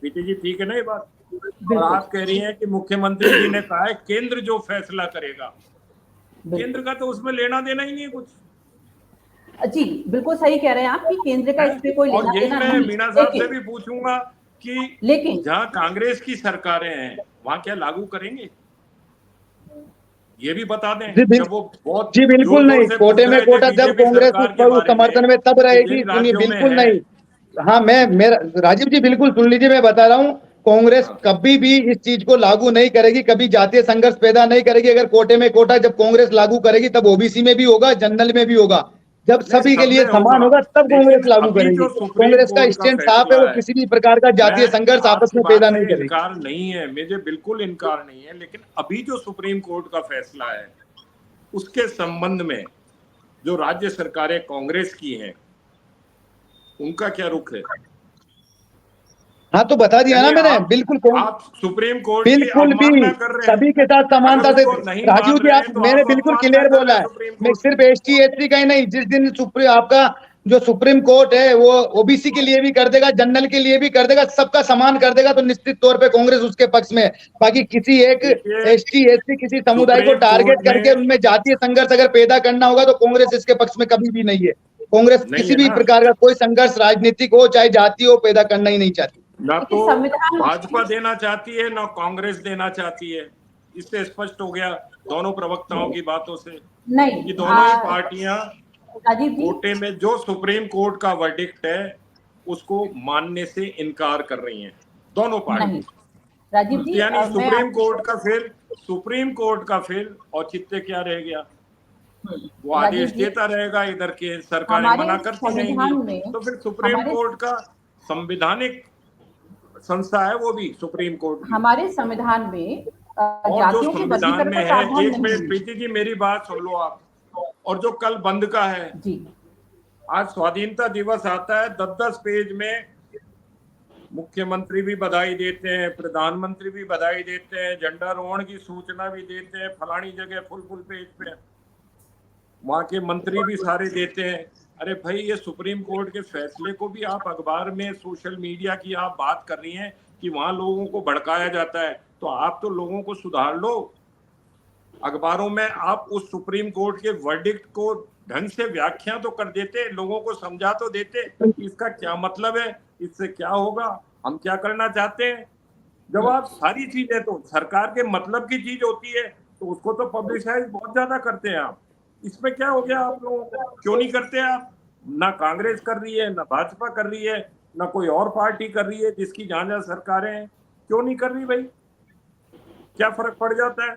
प्रीति जी ठीक है ना ये बात? और आप कह रही हैं कि मुख्यमंत्री जी ने कहा है केंद्र जो फैसला करेगा, केंद्र का तो उसमें लेना देना ही नहीं है कुछ। जी बिल्कुल सही कह रहे हैं आप कि केंद्र का इस पे कोई लेना देना नहीं। और मैं मीणा साहब से भी पूछूंगा कि लेकिन जहां कांग्रेस की सरकारें हैं वहां क्या लागू करेंगे, ये भी बता दें। जब वो बहुत जी बिल्कुल नहीं, कोटे में कोटा जब कांग्रेस उस समर्थन में तब रहेगी, सुनिए बिल्कुल नहीं। हाँ मेरा राजीव जी बिल्कुल सुन लीजिए, मैं बता रहा हूँ कांग्रेस कभी भी इस चीज को लागू नहीं करेगी, कभी जातीय संघर्ष पैदा नहीं करेगी। अगर कोटे में कोटा जब कांग्रेस लागू करेगी तब ओबीसी में भी होगा, जनरल में भी होगा, जब सभी के लिए समान होगा तब कांग्रेस लागू करेगी। कांग्रेस का स्टैंड साफ है, वो किसी भी प्रकार का जातीय संघर्ष आपस में पैदा नहीं करेगी। इनकार नहीं है, मुझे बिल्कुल इनकार नहीं है, लेकिन अभी जो सुप्रीम कोर्ट का फैसला है उसके संबंध में जो राज्य सरकारें कांग्रेस की हैं उनका क्या रुख है? हाँ तो बता दिया ना मैंने, बिल्कुल आप सुप्रीम कोर्ट बिल्कुल भी सभी के साथ समानता से। राजीव जी आप, मैंने बिल्कुल क्लियर बोला है, मैं सिर्फ एसटी एसटी का ही नहीं, जिस दिन आपका जो सुप्रीम कोर्ट है वो ओबीसी के लिए भी कर देगा, जनरल के लिए भी कर देगा, सबका समान कर देगा, तो निश्चित तौर पे कांग्रेस उसके पक्ष में। बाकी किसी एक एसटी एसटी किसी समुदाय को टारगेट करके उनमें जातीय संघर्ष अगर पैदा करना होगा तो कांग्रेस इसके पक्ष में कभी भी नहीं है। कांग्रेस किसी भी प्रकार का कोई संघर्ष राजनीतिक हो चाहे जातीय हो पैदा करना ही नहीं चाहती। ना तो भाजपा देना चाहती है ना कांग्रेस देना चाहती है, इससे स्पष्ट हो गया दोनों प्रवक्ताओं की बातों से। नहीं, ये दोनों ही पार्टियां कोटे में जो सुप्रीम कोर्ट का वर्डिक्ट है उसको मानने से इनकार कर रही हैं, दोनों पार्टी। राजीव जी, यानी सुप्रीम कोर्ट का फिर औचित्य क्या रह गया? वो आदेश देता रहेगा, इधर के सरकारें मना करती रहेंगी, तो फिर सुप्रीम कोर्ट का संवैधानिक संस्था है वो भी सुप्रीम कोर्ट की। हमारे संविधान में और जो संविधान में है, एक मिनट प्रीति जी मेरी बात सुन लो आप, और जो कल बंद का है जी, आज स्वाधीनता दिवस आता है, 10-10 पेज में मुख्यमंत्री भी बधाई देते हैं, प्रधानमंत्री भी बधाई देते हैं, झंडारोहण की सूचना भी देते हैं, फलानी जगह फुल पेज पे, वहां के मंत्री भी सारे देते हैं। अरे भाई, ये सुप्रीम कोर्ट के फैसले को भी आप अखबार में, सोशल मीडिया की आप बात कर रही हैं कि वहां लोगों को भड़काया जाता है, तो आप तो लोगों को सुधार लो। अखबारों में आप उस सुप्रीम कोर्ट के वर्डिक्ट को ढंग से व्याख्या तो कर देते, लोगों को समझा तो देते इसका क्या मतलब है, इससे क्या होगा, हम क्या करना चाहते हैं। जब आप सारी चीजें तो सरकार के मतलब की चीज होती है तो उसको तो पब्लिसाइज बहुत ज्यादा करते हैं आप। इसमें क्या हो गया आप लोगों को, क्यों नहीं करते आप? ना कांग्रेस कर रही है, ना भाजपा कर रही है, ना कोई और पार्टी कर रही है जिसकी जहां सरकारें हैं, क्यों नहीं कर रही भाई? क्या फर्क पड़ जाता है?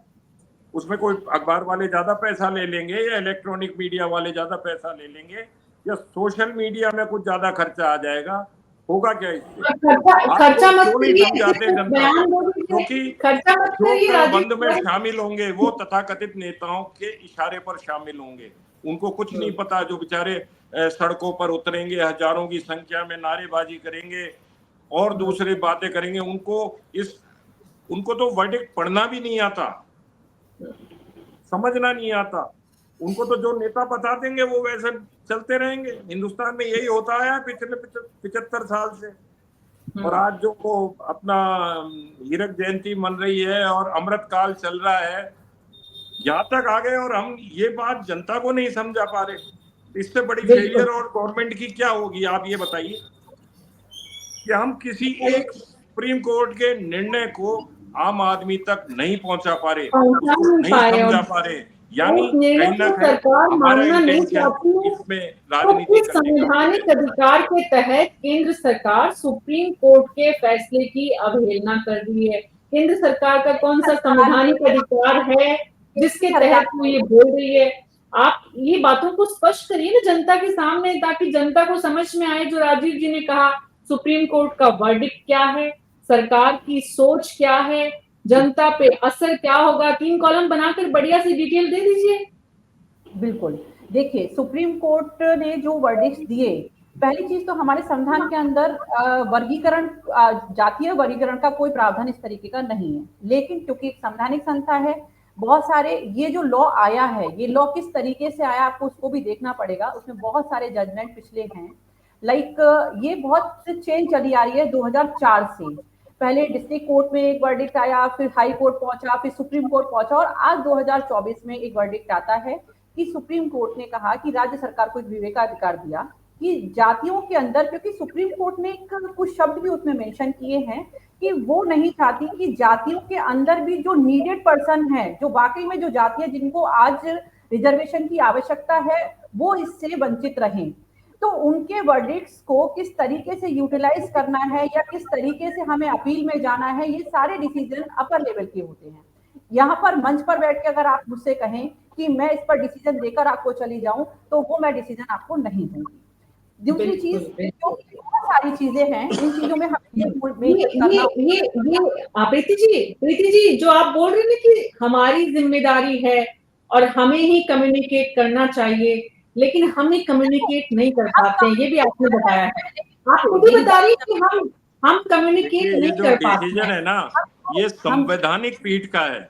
उसमें कोई अखबार वाले ज्यादा पैसा ले लेंगे या इलेक्ट्रॉनिक मीडिया वाले ज्यादा पैसा ले लेंगे या सोशल मीडिया में कुछ ज्यादा खर्चा आ जाएगा? होगा क्या इससे? खर्चा मत क्यों नहीं करिए, समझाते जनता को? क्योंकि खर्चा मत जो करिए बंद में राजीव। शामिल होंगे वो तथाकथित नेताओं के इशारे पर शामिल होंगे। उनको कुछ नहीं पता, जो बेचारे सड़कों पर उतरेंगे, हजारों की संख्या में नारेबाजी करेंगे और दूसरी बातें करेंगे, उनको तो वर्डिक्ट पढ़ना भी नहीं आता, समझना नहीं आता। उनको तो जो नेता बता देंगे वो वैसे चलते रहेंगे। हिंदुस्तान में यही होता है पिछले 75 साल से। और आज जो वो अपना हीरक जयंती मन रही है और अमृत काल चल रहा है, यहाँ तक आ गए और हम ये बात जनता को नहीं समझा पा रहे। इससे बड़ी फेलियर और गवर्नमेंट की क्या होगी? आप ये बताइए कि हम किसी एक सुप्रीम कोर्ट के निर्णय को आम आदमी तक नहीं पहुंचा पा रहे, उसको नहीं समझा पा रहे, यानी कहीं ना कहीं हमारा इंटेंशन इसमें राजनीति संवैधानिक अधिकार के तहत केंद्र सरकार सुप्रीम कोर्ट के फैसले की अवहेलना कर रही है। केंद्र सरकार का कौन सा संवैधानिक अधिकार है जिसके तहत वो ये बोल रही है? आप ये बातों को स्पष्ट करिए ना जनता के सामने, ताकि जनता को समझ में आए। जो राजीव जी ने कहा, सुप्रीम कोर्ट का वर्डिक्ट क्या है, सरकार की सोच क्या है, जनता पे असर क्या होगा, 3 कॉलम बनाकर बढ़िया सी डिटेल दे दीजिए। बिल्कुल, देखिए सुप्रीम कोर्ट ने जो वर्डिक्ट दिए, पहली चीज तो हमारे संविधान के अंदर वर्गीकरण, जातीय वर्गीकरण का कोई प्रावधान इस तरीके का नहीं है। लेकिन क्योंकि एक संवैधानिक संस्था है, बहुत सारे ये जो लॉ आया है, ये लॉ किस तरीके से आया आपको उसको भी देखना पड़ेगा। उसमें बहुत सारे जजमेंट पिछले हैं, ये बहुत चेंज चली आ रही है 2004 से। पहले डिस्ट्रिक्ट कोर्ट में एक वर्डिक्ट आया, फिर हाई कोर्ट पहुंचा, फिर सुप्रीम कोर्ट पहुंचा, और आज 2024 में एक वर्डिक्ट आता है कि सुप्रीम कोर्ट ने कहा कि राज्य सरकार को एक विवेकाधिकार दिया कि जातियों के अंदर, क्योंकि सुप्रीम कोर्ट ने कुछ शब्द भी उसमें मेंशन किए हैं कि वो नहीं चाहती कि जातियों के अंदर भी जो नीडेड पर्सन है, जो वाकई में जो जातियां जिनको आज रिजर्वेशन की आवश्यकता है, वो इससे वंचित रहें। तो उनके वर्डिक्ट्स को किस तरीके से यूटिलाइज करना है या किस तरीके से हमें अपील में जाना है, ये सारे डिसीजन अपर लेवल के होते हैं। यहाँ पर मंच पर बैठ के अगर आप मुझसे कहें कि मैं इस पर डिसीजन देकर आपको चली जाऊं, तो वो मैं डिसीजन आपको नहीं दूंगी। दूसरी चीज, जो बहुत सारी चीजें हैं, इन चीजों में प्रीति जी जो आप बोल रहे हैं कि हमारी जिम्मेदारी है और हमें ही कम्युनिकेट करना चाहिए, लेकिन हम ही कम्युनिकेट नहीं कर पाते हैं, ये भी आपने बताया है। आप खुद ही बता रही हैं कि हम कम्युनिकेट नहीं कर पाते। डिसीजन है ना, ये संवैधानिक पीठ का है,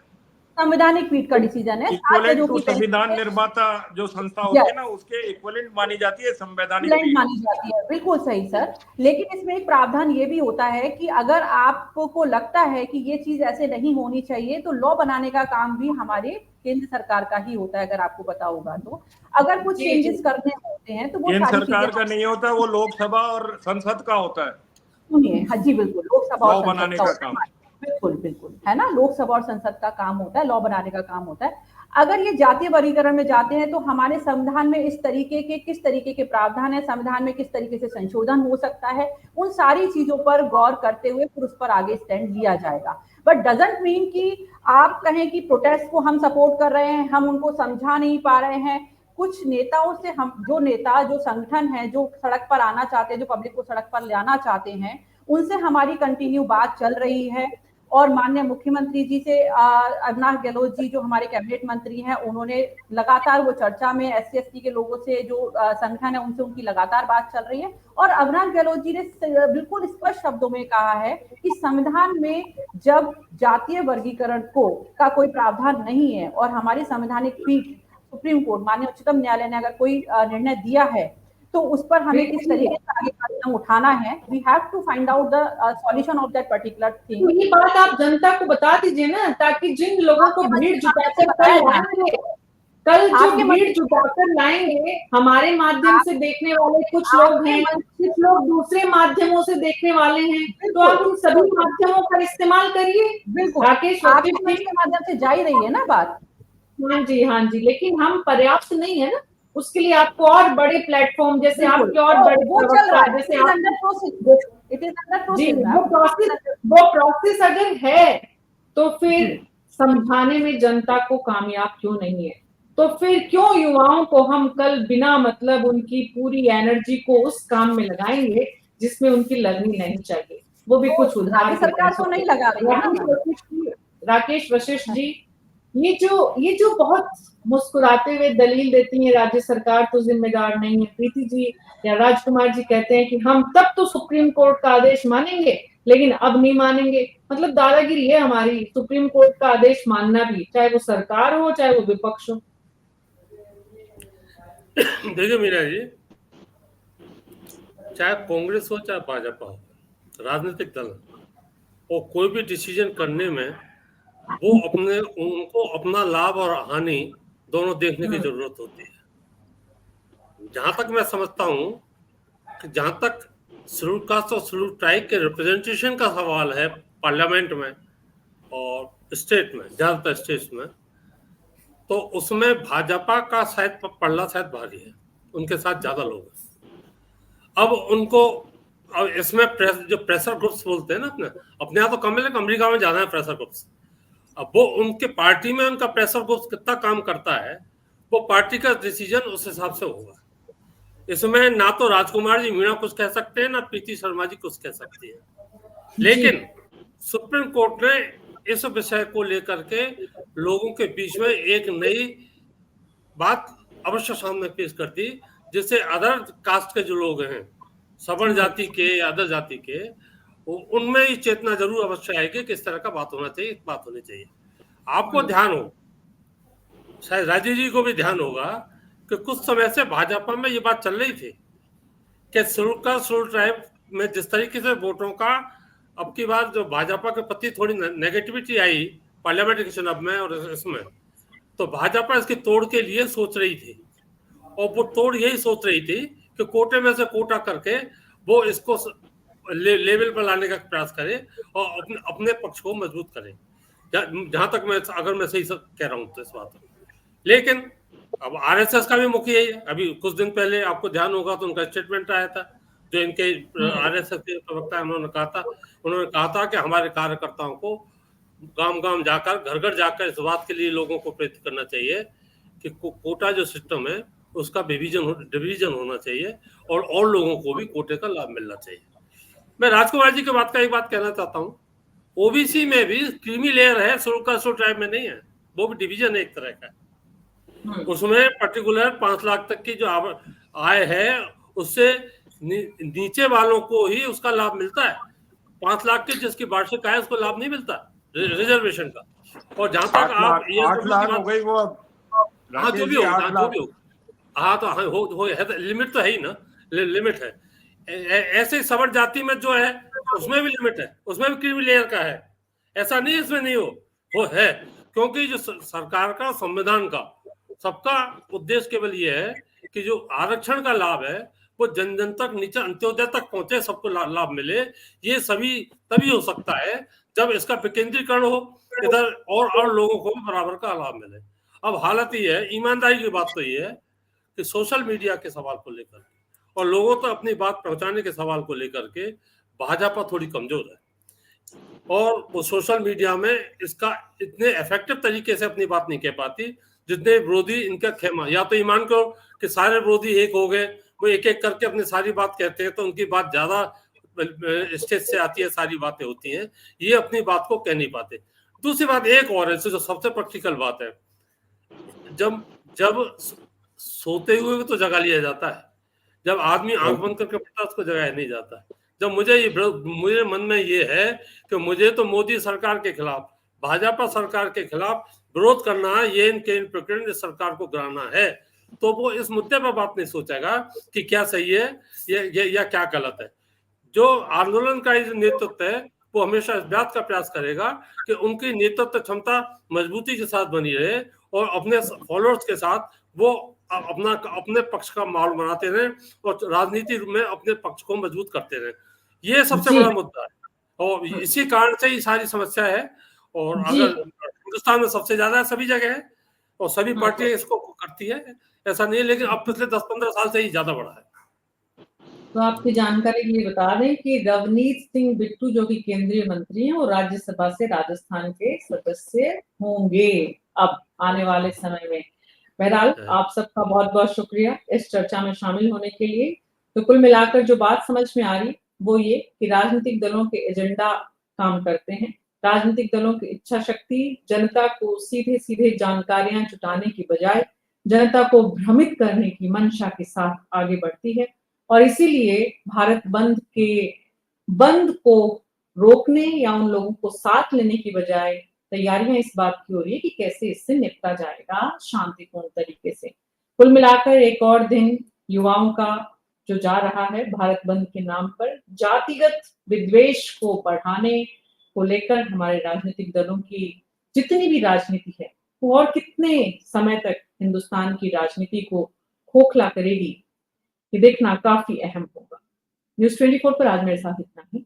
संवैधानिक पीठ का डिसीजन है। इक्विवेलेंट टू संविधान निर्माता जो संस्था होती है ना, उसके इक्विवेलेंट मानी जाती है संवैधानिक पीठ मानी जाती है। बिल्कुल सही सर, लेकिन इसमें एक प्रावधान ये भी होता है कि अगर आपको लगता है कि ये चीज ऐसे नहीं होनी चाहिए, तो लॉ बनाने का काम भी हमारे केंद्र सरकार का ही होता है। अगर आपको पता होगा तो अगर कुछ चेंजेस करने होते हैं तो वो केंद्र सरकार का नहीं होता, वो लोकसभा और संसद का होता है। सुनिए, हाँ जी बिल्कुल, लोकसभा और बनाने का काम, बिल्कुल बिल्कुल है ना, लोकसभा और संसद का काम होता है, लॉ बनाने का काम होता है। अगर ये जातीय वर्गीकरण में जाते हैं तो हमारे संविधान में इस तरीके के किस तरीके के प्रावधान है, संविधान में किस तरीके से संशोधन हो सकता है, उन सारी चीजों पर गौर करते हुए फिर उस पर आगे स्टैंड लिया जाएगा। बट डजंट मीन कि आप कहें कि प्रोटेस्ट को हम सपोर्ट कर रहे हैं, हम उनको समझा नहीं पा रहे हैं। कुछ नेताओं से हम, जो नेता, जो संगठन है, जो सड़क पर आना चाहते हैं, जो पब्लिक को सड़क पर लाना चाहते हैं, उनसे हमारी कंटिन्यू बात चल रही है। और माननीय मुख्यमंत्री जी से अविनाश गहलोत जी जो हमारे कैबिनेट मंत्री हैं, उन्होंने लगातार वो चर्चा में SC ST के लोगों से, जो संगठन है, उनसे उनकी लगातार बात चल रही है। और अविनाश गहलोत जी ने बिल्कुल स्पष्ट शब्दों में कहा है कि संविधान में जब जातीय वर्गीकरण का कोई प्रावधान नहीं है और हमारी संवैधानिक पीठ सुप्रीम कोर्ट, माननीय उच्चतम न्यायालय ने अगर कोई निर्णय दिया है, तो उस पर हमें किस तरीके से आगे कदम उठाना है। We have to find out the solution of that particular thing. ये बात आप जनता को बता दीजिए ना, ताकि जिन लोगों को भीड़ जुटाकर कल जो भीड़ जुटाकर लाएंगे, हमारे माध्यम से देखने वाले कुछ लोग हैं, कुछ लोग दूसरे माध्यमों से देखने वाले हैं, तो आप उन सभी माध्यमों का इस्तेमाल करिए। बिल्कुल, राकेश आपके माध्यम से जा ही रही है ना बात। हाँ जी, लेकिन हम पर्याप्त नहीं है ना, उसके लिए आपको और बड़े प्लेटफॉर्म, जैसे आपके और बड़े वो चल रहा है, जैसे वो प्रोसेस अगर है तो फिर समझाने में जनता को कामयाब क्यों नहीं है? तो फिर क्यों युवाओं को हम कल बिना मतलब उनकी पूरी एनर्जी को उस काम में लगाएंगे जिसमें उनकी लगनी नहीं चाहिए? वो भी कुछ उधार राज्य सरकार तो नहीं लगा रही है ना। राकेश वशिष्ठ जी, ये जो बहुत मुस्कुराते हुए दलील देती है राज्य सरकार तो जिम्मेदार नहीं है, प्रीति जी या राजकुमार जी कहते हैं कि हम तब तो सुप्रीम कोर्ट का आदेश मानेंगे लेकिन अब नहीं मानेंगे। मतलब दादागिरी है हमारी, सुप्रीम कोर्ट का आदेश मानना भी, चाहे वो सरकार हो चाहे वो विपक्ष हो। देखिए मीरा जी, चाहे कांग्रेस हो चाहे भाजपा हो, राजनीतिक दल और कोई भी डिसीजन करने में उनको अपना लाभ और हानि दोनों देखने की जरूरत होती है। जहां तक मैं समझता हूं कि जहां तक शेड्यूल कास्ट और शेड्यूल ट्राइब के रिप्रेजेंटेशन का सवाल है पार्लियामेंट में और स्टेट में, ज्यादातर स्टेट्स में, तो उसमें भाजपा का शायद पल्ला शायद भारी है, उनके साथ ज्यादा लोग हैं। अब इसमें जो प्रेशर ग्रुप्स बोलते हैं ना, अपने यहाँ तो कम है लेकिन अमेरिका में ज्यादा है प्रेशर ग्रुप्स। अब वो उनके पार्टी में उनका प्रेशर ग्रुप्स कितना काम करता है, वो पार्टी का डिसीजन उस हिसाब से होगा। इसमें ना तो राजकुमार जी मीणा कुछ कह सकते हैं ना प्रीति शर्मा जी कुछ कह सकती है, लेकिन सुप्रीम कोर्ट ने इस विषय को लेकर के लोगों के बीच में एक नई बात अवश्य सामने पेश कर दी, जिससे अदर कास्ट के जो लोग हैं, सवर्ण जाति के या अदर जाति के, उनमें ये चेतना जरूर अवश्य आएगी कि इस तरह का बात होना चाहिए, बात होनी चाहिए। आपको ध्यान हो, शायद राजीव जी को भी ध्यान होगा कि कुछ समय से भाजपा में ये बात चल रही थी कि शेड्यूल ट्राइब में जिस तरीके से वोटों का अब की बार जो भाजपा के प्रति थोड़ी नेगेटिविटी आई पार्लियामेंट के चुनाव में और इसमें, तो भाजपा इसकी तोड़ के लिए सोच रही थी, और वो तोड़ यही सोच रही थी कि कोटे में से कोटा करके वो इसको लेवल पर लाने का प्रयास करे और अपने पक्ष को मजबूत करे, जहां तक अगर मैं सही कह रहा हूं तो इस बात में। लेकिन अब आरएसएस का भी मुखिया ही है। अभी कुछ दिन पहले आपको ध्यान होगा तो उनका स्टेटमेंट आया था, जो इनके आरएसएस के प्रवक्ता उन्होंने कहा था कि हमारे कार्यकर्ताओं को गांव गांव जाकर, घर घर जाकर इस बात के लिए लोगों को प्रेरित करना चाहिए कि कोटा जो सिस्टम है उसका डिवीजन होना चाहिए और लोगों को भी कोटे का लाभ मिलना चाहिए। मैं राजकुमार जी की बात का एक बात कहना चाहता हूँ, ओबीसी में भी क्रीमी लेयर है, शेड्यूल कास्ट शेड्यूल ट्राइब में नहीं है, वो भी डिवीजन है एक तरह का। उसमें पर्टिकुलर 5 लाख तक की जो आय है उससे नीचे वालों को ही उसका लाभ मिलता है। 5 लाख की जिसकी वार्षिक आय उसको लाभ नहीं मिलता रिजर्वेशन का। और जहां तक आप 8 लाख हो गई वो, हाँ जो भी हो, हाँ तो लिमिट तो है ही ना, लिमिट है। ऐसे सवर्ण जाति में जो है उसमें भी लिमिट है, उसमें भी क्रीमी लेयर का है, ऐसा नहीं इसमें नहीं हो है, क्योंकि जो सरकार का संविधान का सबका उद्देश्य केवल ये है कि जो आरक्षण का लाभ है वो जन जन तक, नीचे अंत्योदय तक पहुंचे, सबको लाभ मिले। ये सभी तभी हो सकता है जब इसका विकेंद्रीकरण हो, इधर और लोगों को भी बराबर का लाभ मिले। अब हालत ये है, ईमानदारी की बात तो ये है कि सोशल मीडिया के सवाल को लेकर और लोगों तक अपनी बात पहुंचाने के सवाल को लेकर के भाजपा थोड़ी कमजोर है, और वो सोशल मीडिया में इसका इतने इफेक्टिव तरीके से अपनी बात नहीं कह पाती जितने विरोधी इनका खेमा। या तो ईमान करो कि सारे विरोधी एक हो गए, वो एक एक करके अपनी सारी बात कहते हैं तो उनकी बात ज्यादा स्टेज से आती है, सारी बातें होती हैं, ये अपनी बात को कह नहीं पाते। दूसरी बात एक और है जो सबसे प्रैक्टिकल बात है, जब सोते हुए तो जगा लिया जाता है, जब आदमी आंख बंद करके पड़ता है उसको जगाया नहीं जाता। जब मुझे मन में ये है कि मुझे तो मोदी सरकार के खिलाफ, भाजपा सरकार के खिलाफ विरोध करना है, ये इनके प्रकरण सरकार को गिराना है, तो वो इस मुद्दे पर बात नहीं सोचेगा कि क्या सही है या क्या गलत है। जो आंदोलन का नेतृत्व है वो हमेशा इस बात का प्रयास करेगा कि उनकी नेतृत्व क्षमता मजबूती के साथ बनी रहे और अपने फॉलोअर्स के साथ वो अपने पक्ष का माहौल बनाते रहे और राजनीति में अपने पक्ष को मजबूत करते रहे। ये सबसे बड़ा मुद्दा है और इसी कारण से ये सारी समस्या है। और अगर हिंदुस्तान में सबसे ज्यादा सभी जगह है और सभी पार्टियां इसको करती है, ऐसा नहीं है, लेकिन अब पिछले 10-15 साल से ही ज्यादा बढ़ा है। तो आपकी जानकारी के लिए बता दें कि रवनीत सिंह बिट्टू जो कि केंद्रीय मंत्री हैं, वो राज्यसभा से राजस्थान के सदस्य होंगे अब आने वाले समय में। बहरहाल आप सबका बहुत बहुत शुक्रिया इस चर्चा में शामिल होने के लिए। तो कुल मिलाकर जो बात समझ में आ रही वो ये कि राजनीतिक दलों के एजेंडा काम करते हैं। राजनीतिक दलों की इच्छा शक्ति जनता को सीधे सीधे जानकारियां जुटाने की बजाय जनता को भ्रमित करने की मंशा के साथ आगे बढ़ती है, और इसीलिए भारत बंद को रोकने या उन लोगों को साथ लेने की बजाय तैयारियां इस बात की हो रही है कि कैसे इससे निपटा जाएगा शांतिपूर्ण तरीके से। कुल मिलाकर एक और दिन युवाओं का जो जा रहा है भारत बंद के नाम पर जातिगत विद्वेष को बढ़ाने को लेकर हमारे राजनीतिक दलों की जितनी भी राजनीति है वो और कितने समय तक हिंदुस्तान की राजनीति को खोखला करेगी, ये देखना काफी अहम होगा। न्यूज़ 24 पर आज मेरे साथ इतना ही।